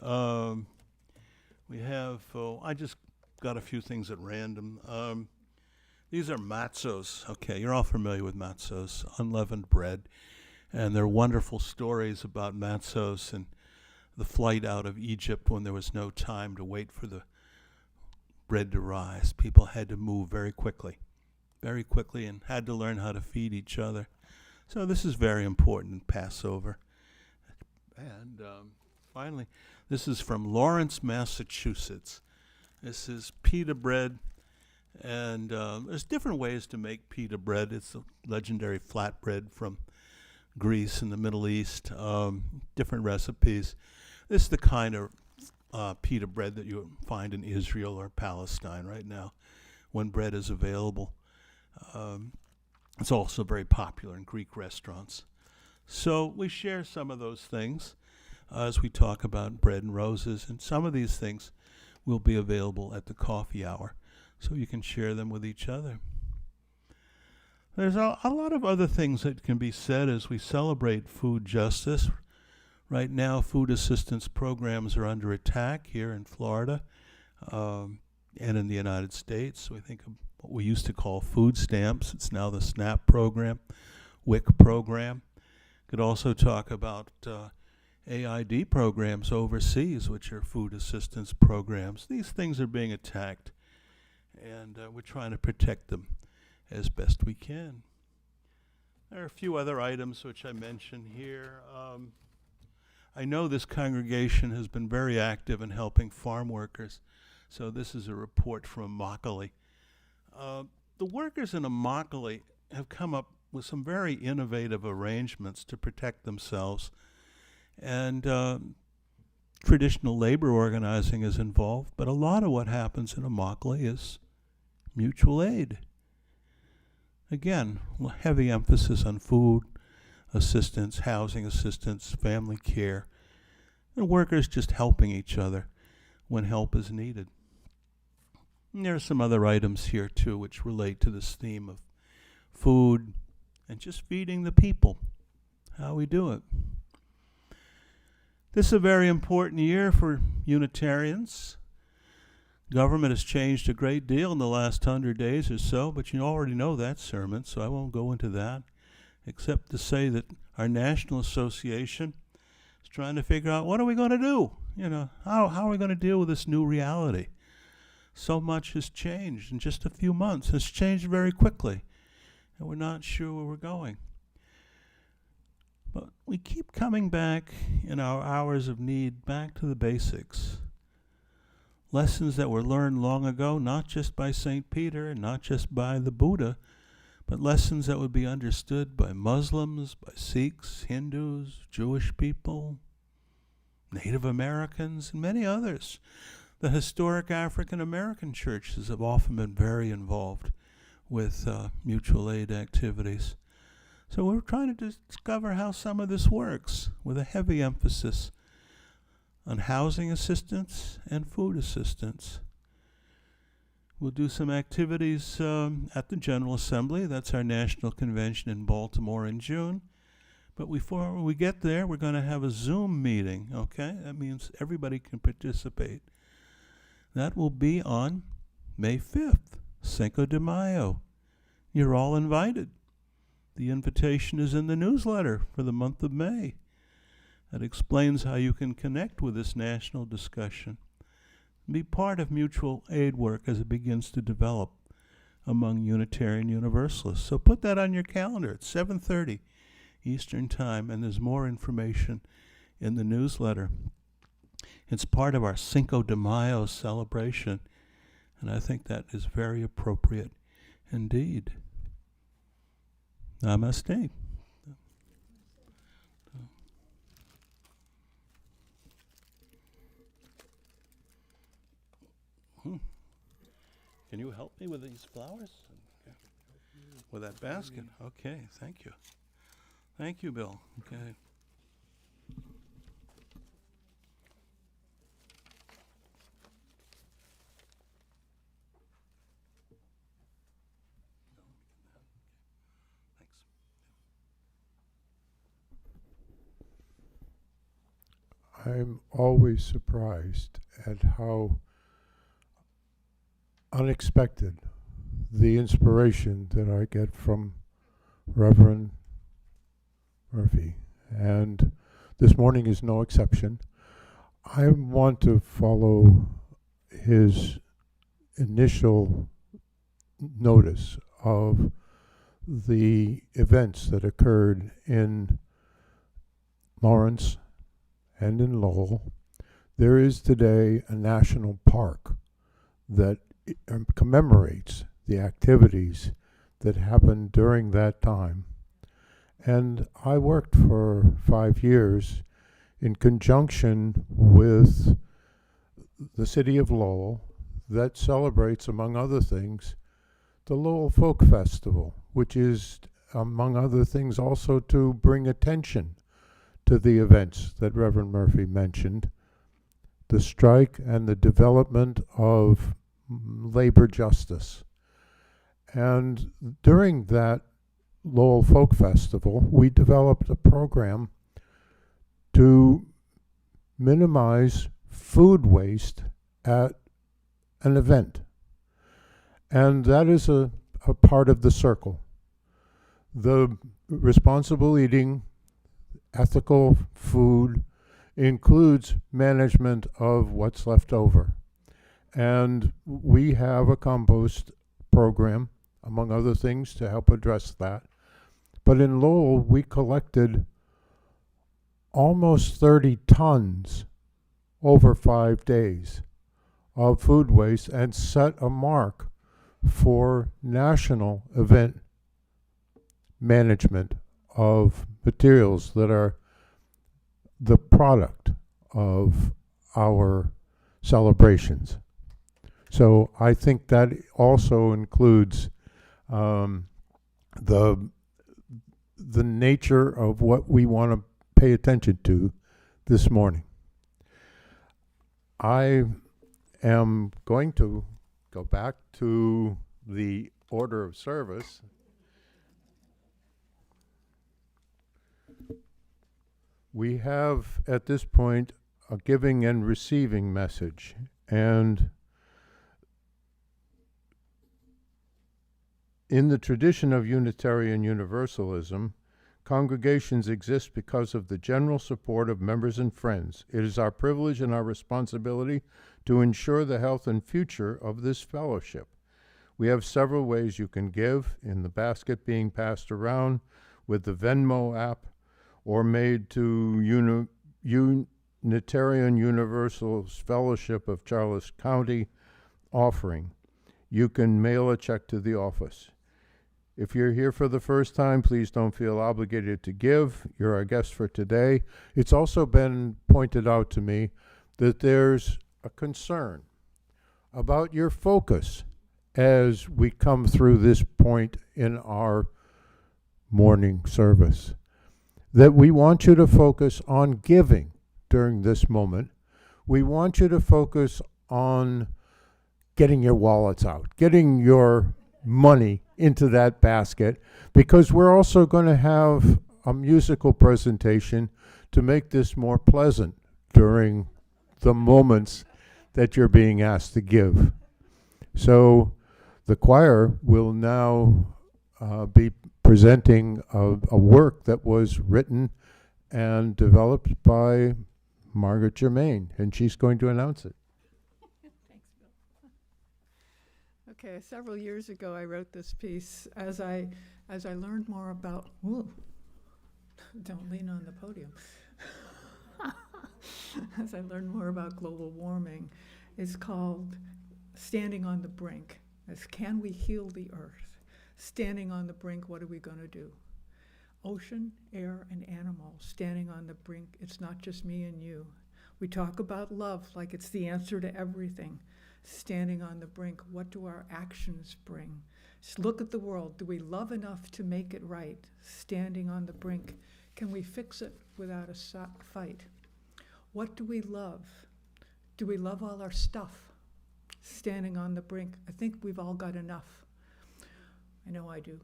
We have, I just got a few things at random. These are matzos. Okay, you're all familiar with matzos, unleavened bread. And there are wonderful stories about matzos and the flight out of Egypt when there was no time to wait for the bread to rise. People had to move very quickly, and had to learn how to feed each other. So this is very important in Passover. And finally, this is from Lawrence, Massachusetts. This is pita bread. And there's different ways to make pita bread. It's a legendary flatbread from Greece and the Middle East, different recipes. This is the kind of pita bread that you find in Israel or Palestine right now when bread is available. It's also very popular in Greek restaurants. So we share some of those things as we talk about bread and roses, and some of these things will be available at the coffee hour, so you can share them with each other. There's a lot of other things that can be said as we celebrate food justice. Right now, food assistance programs are under attack here in Florida and in the United States. We think of what we used to call food stamps. It's now the SNAP program, WIC program. Could also talk about AID programs overseas, which are food assistance programs. These things are being attacked, and we're trying to protect them as best we can. There are a few other items which I mention here. I know this congregation has been very active in helping farm workers, so this is a report from Immokalee. The workers in Immokalee have come up with some very innovative arrangements to protect themselves, and traditional labor organizing is involved, but a lot of what happens in Immokalee is mutual aid. Again, heavy emphasis on food assistance, housing assistance, family care, and workers just helping each other when help is needed. And there are some other items here, too, which relate to this theme of food and just feeding the people, how we do it. This is a very important year for Unitarians. Government has changed a great deal in the last 100 days or so, but you already know that sermon, so I won't go into that, except to say that our National Association is trying to figure out, what are we going to do? How are we going to deal with this new reality? So much has changed in just a few months. It's changed very quickly, and we're not sure where we're going. But we keep coming back in our hours of need back to the basics. Lessons that were learned long ago, not just by St. Peter, not just by the Buddha, but lessons that would be understood by Muslims, by Sikhs, Hindus, Jewish people, Native Americans, and many others. The historic African American churches have often been very involved with mutual aid activities. So we're trying to discover how some of this works, with a heavy emphasis on housing assistance and food assistance. We'll do some activities at the General Assembly. That's our national convention in Baltimore in June. But before we get there, we're going to have a Zoom meeting, okay? That means everybody can participate. That will be on May 5th, Cinco de Mayo. You're all invited. The invitation is in the newsletter for the month of May. That explains how you can connect with this national discussion. Be part of mutual aid work as it begins to develop among Unitarian Universalists. So put that on your calendar. It's 7:30 Eastern Time, and there's more information in the newsletter. It's part of our Cinco de Mayo celebration, and I think that is very appropriate indeed. Namaste. Can you help me with these flowers? With that basket? Okay, thank you. Thank you, Bill. Okay. I'm always surprised at how unexpected the inspiration that I get from Reverend Murphy. And this morning is no exception. I want to follow his initial notice of the events that occurred in Lawrence and in Lowell. There is today a national park that commemorates the activities that happened during that time. And I worked for 5 years in conjunction with the city of Lowell that celebrates, among other things, the Lowell Folk Festival, which is, among other things, also to bring attention to the events that Reverend Murphy mentioned, the strike and the development of labor justice. And during that Lowell Folk Festival, we developed a program to minimize food waste at an event. And that is a part of the circle. The responsible eating, ethical food includes management of what's left over. And we have a compost program, among other things, to help address that. But in Lowell, we collected almost 30 tons over 5 days of food waste and set a mark for national event management of materials that are the product of our celebrations. So I think that also includes the nature of what we want to pay attention to this morning. I am going to go back to the order of service. We have at this point a giving and receiving message, and in the tradition of Unitarian Universalism, congregations exist because of the general support of members and friends. It is our privilege and our responsibility to ensure the health and future of this fellowship. We have several ways you can give, in the basket being passed around, with the Venmo app, or made to Unitarian Universalist Fellowship of Charles County offering. You can mail a check to the office. If you're here for the first time, please don't feel obligated to give. You're our guest for today. It's also been pointed out to me that there's a concern about your focus as we come through this point in our morning service. That we want you to focus on giving during this moment. We want you to focus on getting your wallets out, getting your money into that basket, because we're also going to have a musical presentation to make this more pleasant during the moments that you're being asked to give. So the choir will now be presenting a work that was written and developed by Margaret Germain, and she's going to announce it. Okay, several years ago I wrote this piece as I learned more about, whoa, don't lean on the podium. As I learned more about global warming, it's called Standing on the Brink. It's can we heal the earth? Standing on the brink, what are we going to do? Ocean, air, and animals standing on the brink. It's not just me and you. We talk about love like it's the answer to everything. Standing on the brink, what do our actions bring? Just look at the world. Do we love enough to make it right? Standing on the brink, can we fix it without a fight? What do we love? Do we love all our stuff? Standing on the brink, I think we've all got enough. I know I do.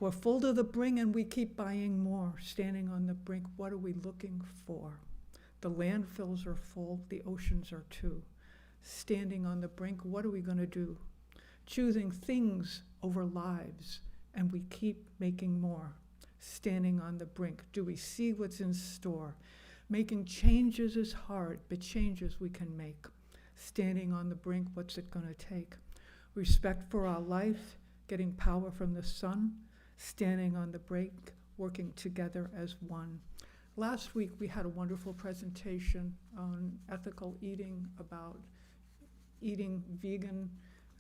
We're full to the brim and we keep buying more. Standing on the brink, what are we looking for? The landfills are full, the oceans are too. Standing on the brink, what are we going to do? Choosing things over lives, and we keep making more. Standing on the brink, do we see what's in store? Making changes is hard, but changes we can make. Standing on the brink, what's it going to take? Respect for our life, getting power from the sun. Standing on the brink, working together as one. Last week we had a wonderful presentation on ethical eating, about eating vegan,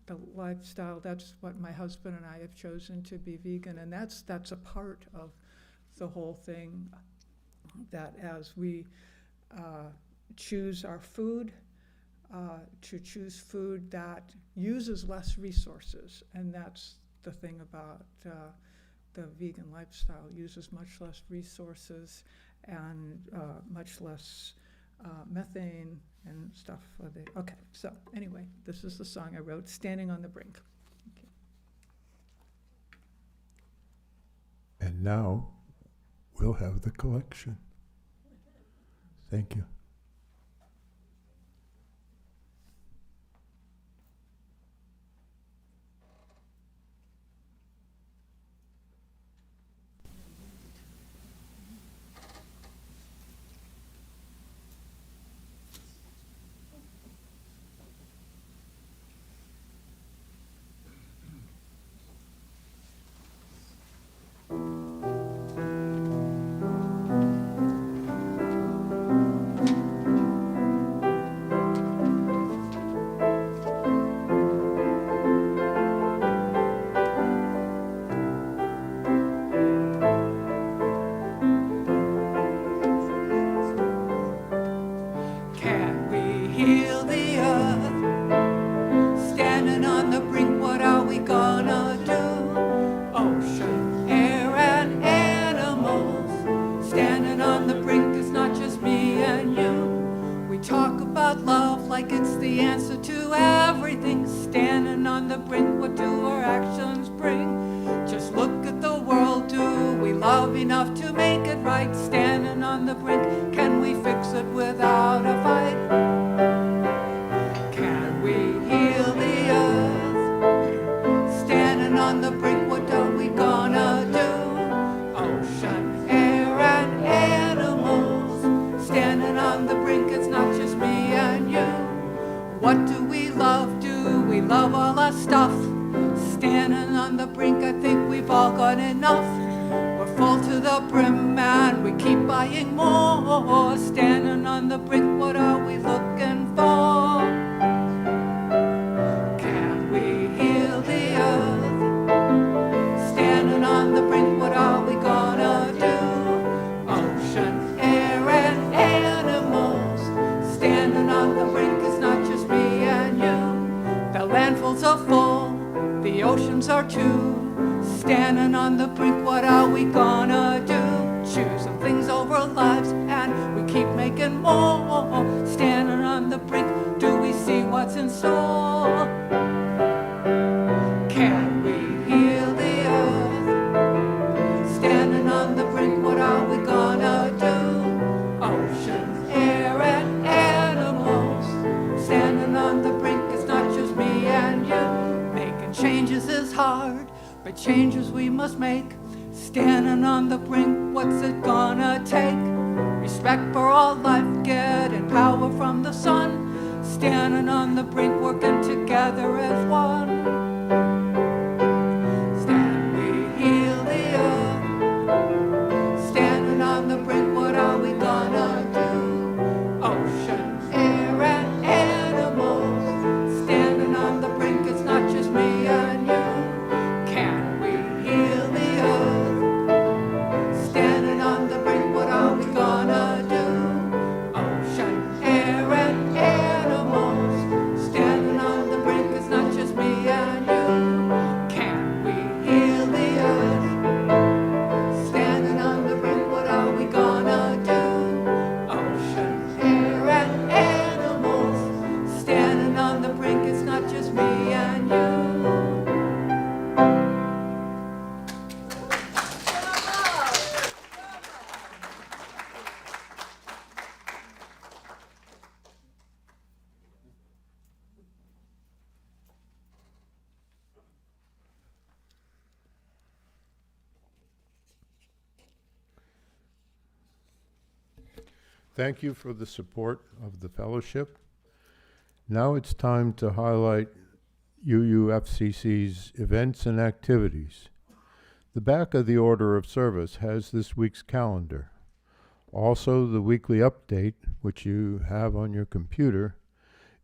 the lifestyle. That's what my husband and I have chosen, to be vegan, and that's a part of the whole thing, that as we choose our food, to choose food that uses less resources, and that's the thing about the vegan lifestyle, uses much less resources and much less methane and stuff. Okay, so anyway, this is the song I wrote, Standing on the Brink. Okay. And now we'll have the collection. Thank you. Love enough to make it right, standing on the brink. Can we fix it without a fight? Can we heal the earth? Standing on the brink, what are we gonna do? Ocean, air, and animals. Standing on the brink, it's not just me and you. What do we love? Do we love all our stuff? Standing on the brink, I think we've all got enough. We're full to the brim and we keep buying more. Standing on the brink, what are we looking for? Can we heal the earth? Standing on the brink, what are we gonna do? Ocean, air, and animals. Standing on the brink, it's not just me and you. The landfills are full, the oceans are too. Standing on the brink, what are we gonna do? Choosing things over lives and we keep making more. Standing on the brink, do we see what's in store? Can we heal the earth? Standing on the brink, what are we gonna do? Ocean, air, and animals. Standing on the brink, it's not just me and you. Making changes is hard, but changes we must make. Standing on the brink, what's it gonna take? Respect for all life, getting power from the sun. Standing on the brink, working together as one. Stand, we heal the earth. Standing on the brink, what are we gonna do? Ocean, air, and animals. Standing on the brink, it's not just me and you. Can we heal the earth? Standing on the brink, what are we gonna do? Ocean, air, and animals. Standing on the brink, it's not just me and you. Can we heal the earth? Standing on the brink, what are we gonna do? Ocean, air, and animals. Standing on the brink, it's not just me and you. Thank you for the support of the fellowship. Now it's time to highlight UUFCC's events and activities. The back of the order of service has this week's calendar. Also, the weekly update, which you have on your computer,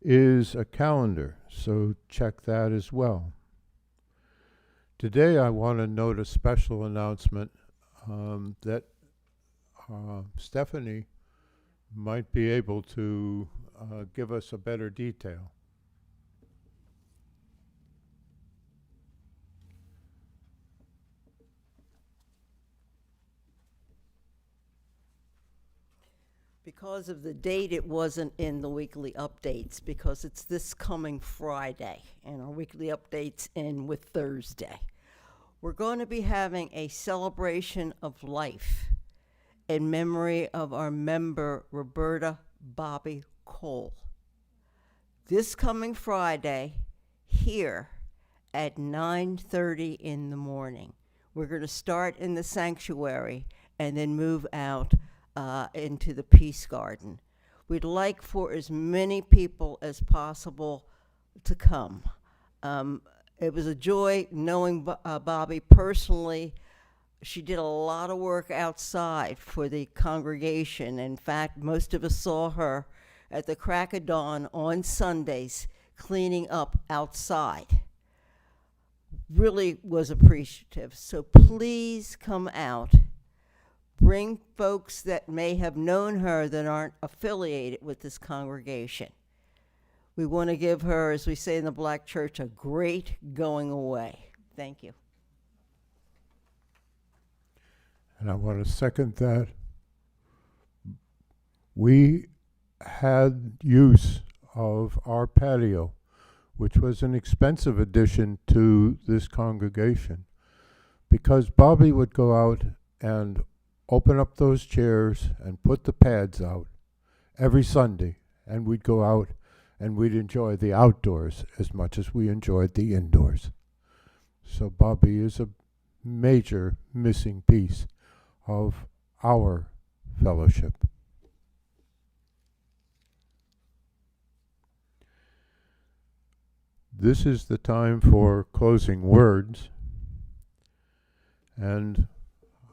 is a calendar, so check that as well. Today I want to note a special announcement that Stephanie might be able to give us a better detail. Because of the date, it wasn't in the weekly updates because it's this coming Friday, and our weekly updates end with Thursday. We're going to be having a celebration of life in memory of our member, Roberta Bobby Cole. This coming Friday, here at 9:30 in the morning. We're going to start in the sanctuary and then move out into the Peace Garden. We'd like for as many people as possible to come. It was a joy knowing Bobby personally. She did a lot of work outside for the congregation. In fact, most of us saw her at the crack of dawn on Sundays cleaning up outside. Really was appreciative. So please come out. Bring folks that may have known her that aren't affiliated with this congregation. We want to give her, as we say in the Black church, a great going away. Thank you. And I want to second that. We had use of our patio, which was an expensive addition to this congregation, because Bobby would go out and open up those chairs and put the pads out every Sunday, and we'd go out and we'd enjoy the outdoors as much as we enjoyed the indoors. So Bobby is a major missing piece of our fellowship. This is the time for closing words, and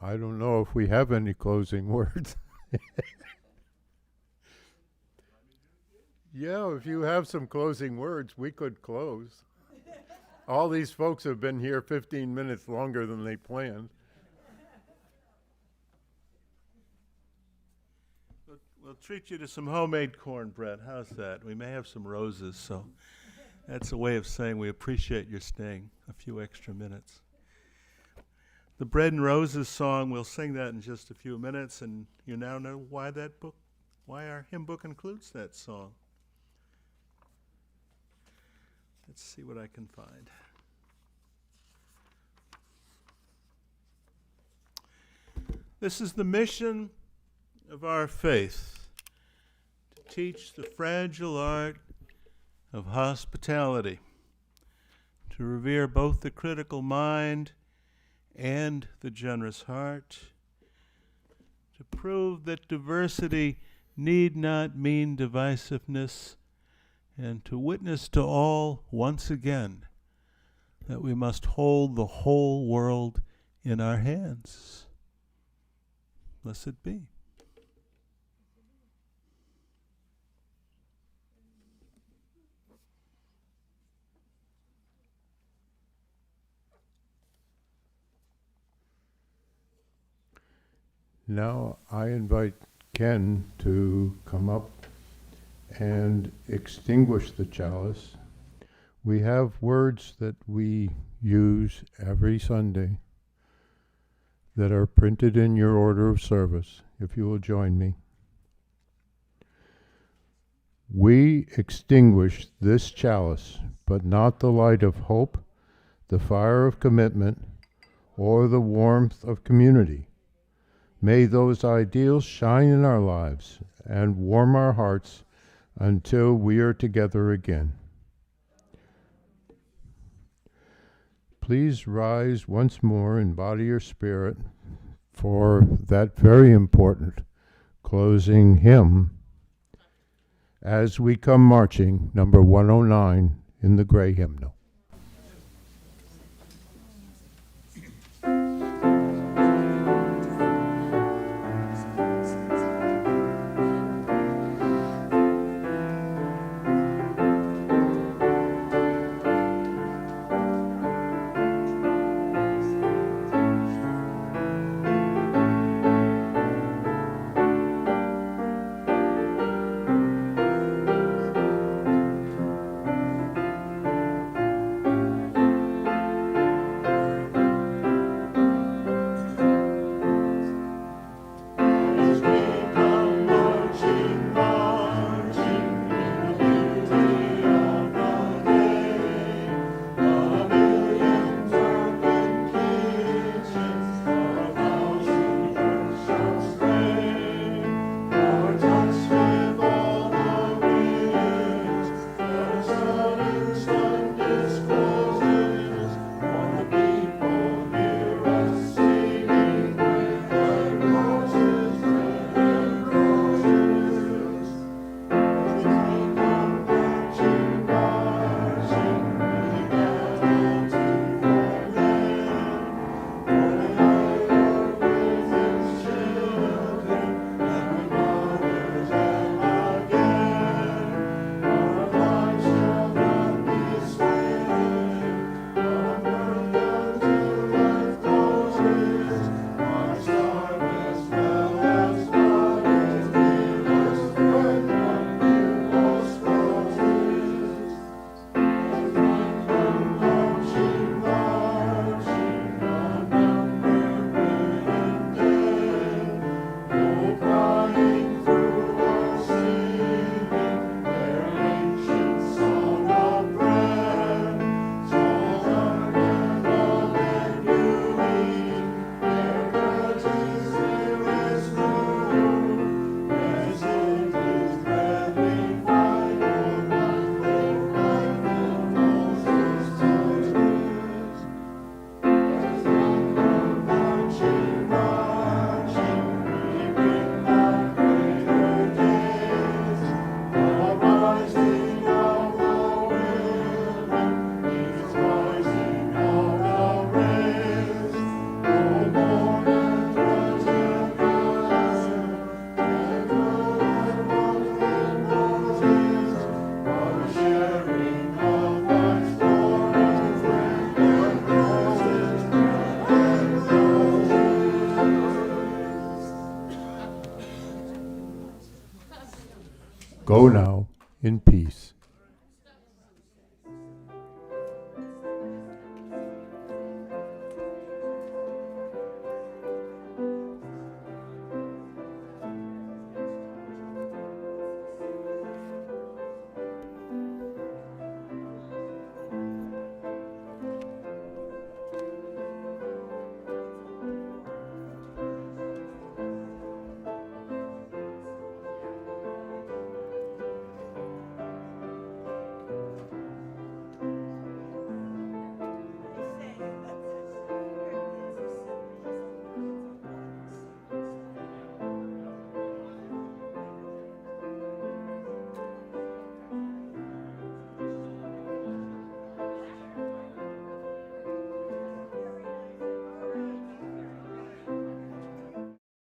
I don't know if we have any closing words. Yeah, if you have some closing words, we could close. All these folks have been here 15 minutes longer than they planned. We'll treat you to some homemade cornbread. How's that? We may have some roses, so that's a way of saying we appreciate your staying a few extra minutes. The Bread and Roses song, we'll sing that in just a few minutes, and you now know why our hymn book includes that song. Let's see what I can find. This is the mission of our faith, to teach the fragile art of hospitality, to revere both the critical mind and the generous heart, to prove that diversity need not mean divisiveness, and to witness to all once again that we must hold the whole world in our hands. Blessed be. Now I invite Ken to come up and extinguish the chalice. We have words that we use every Sunday that are printed in your order of service, if you will join me. We extinguish this chalice, but not the light of hope, the fire of commitment, or the warmth of community. May those ideals shine in our lives and warm our hearts until we are together again. Please rise once more in body or spirit for that very important closing hymn as we come marching, number 109 in the gray hymnal. Go now in peace.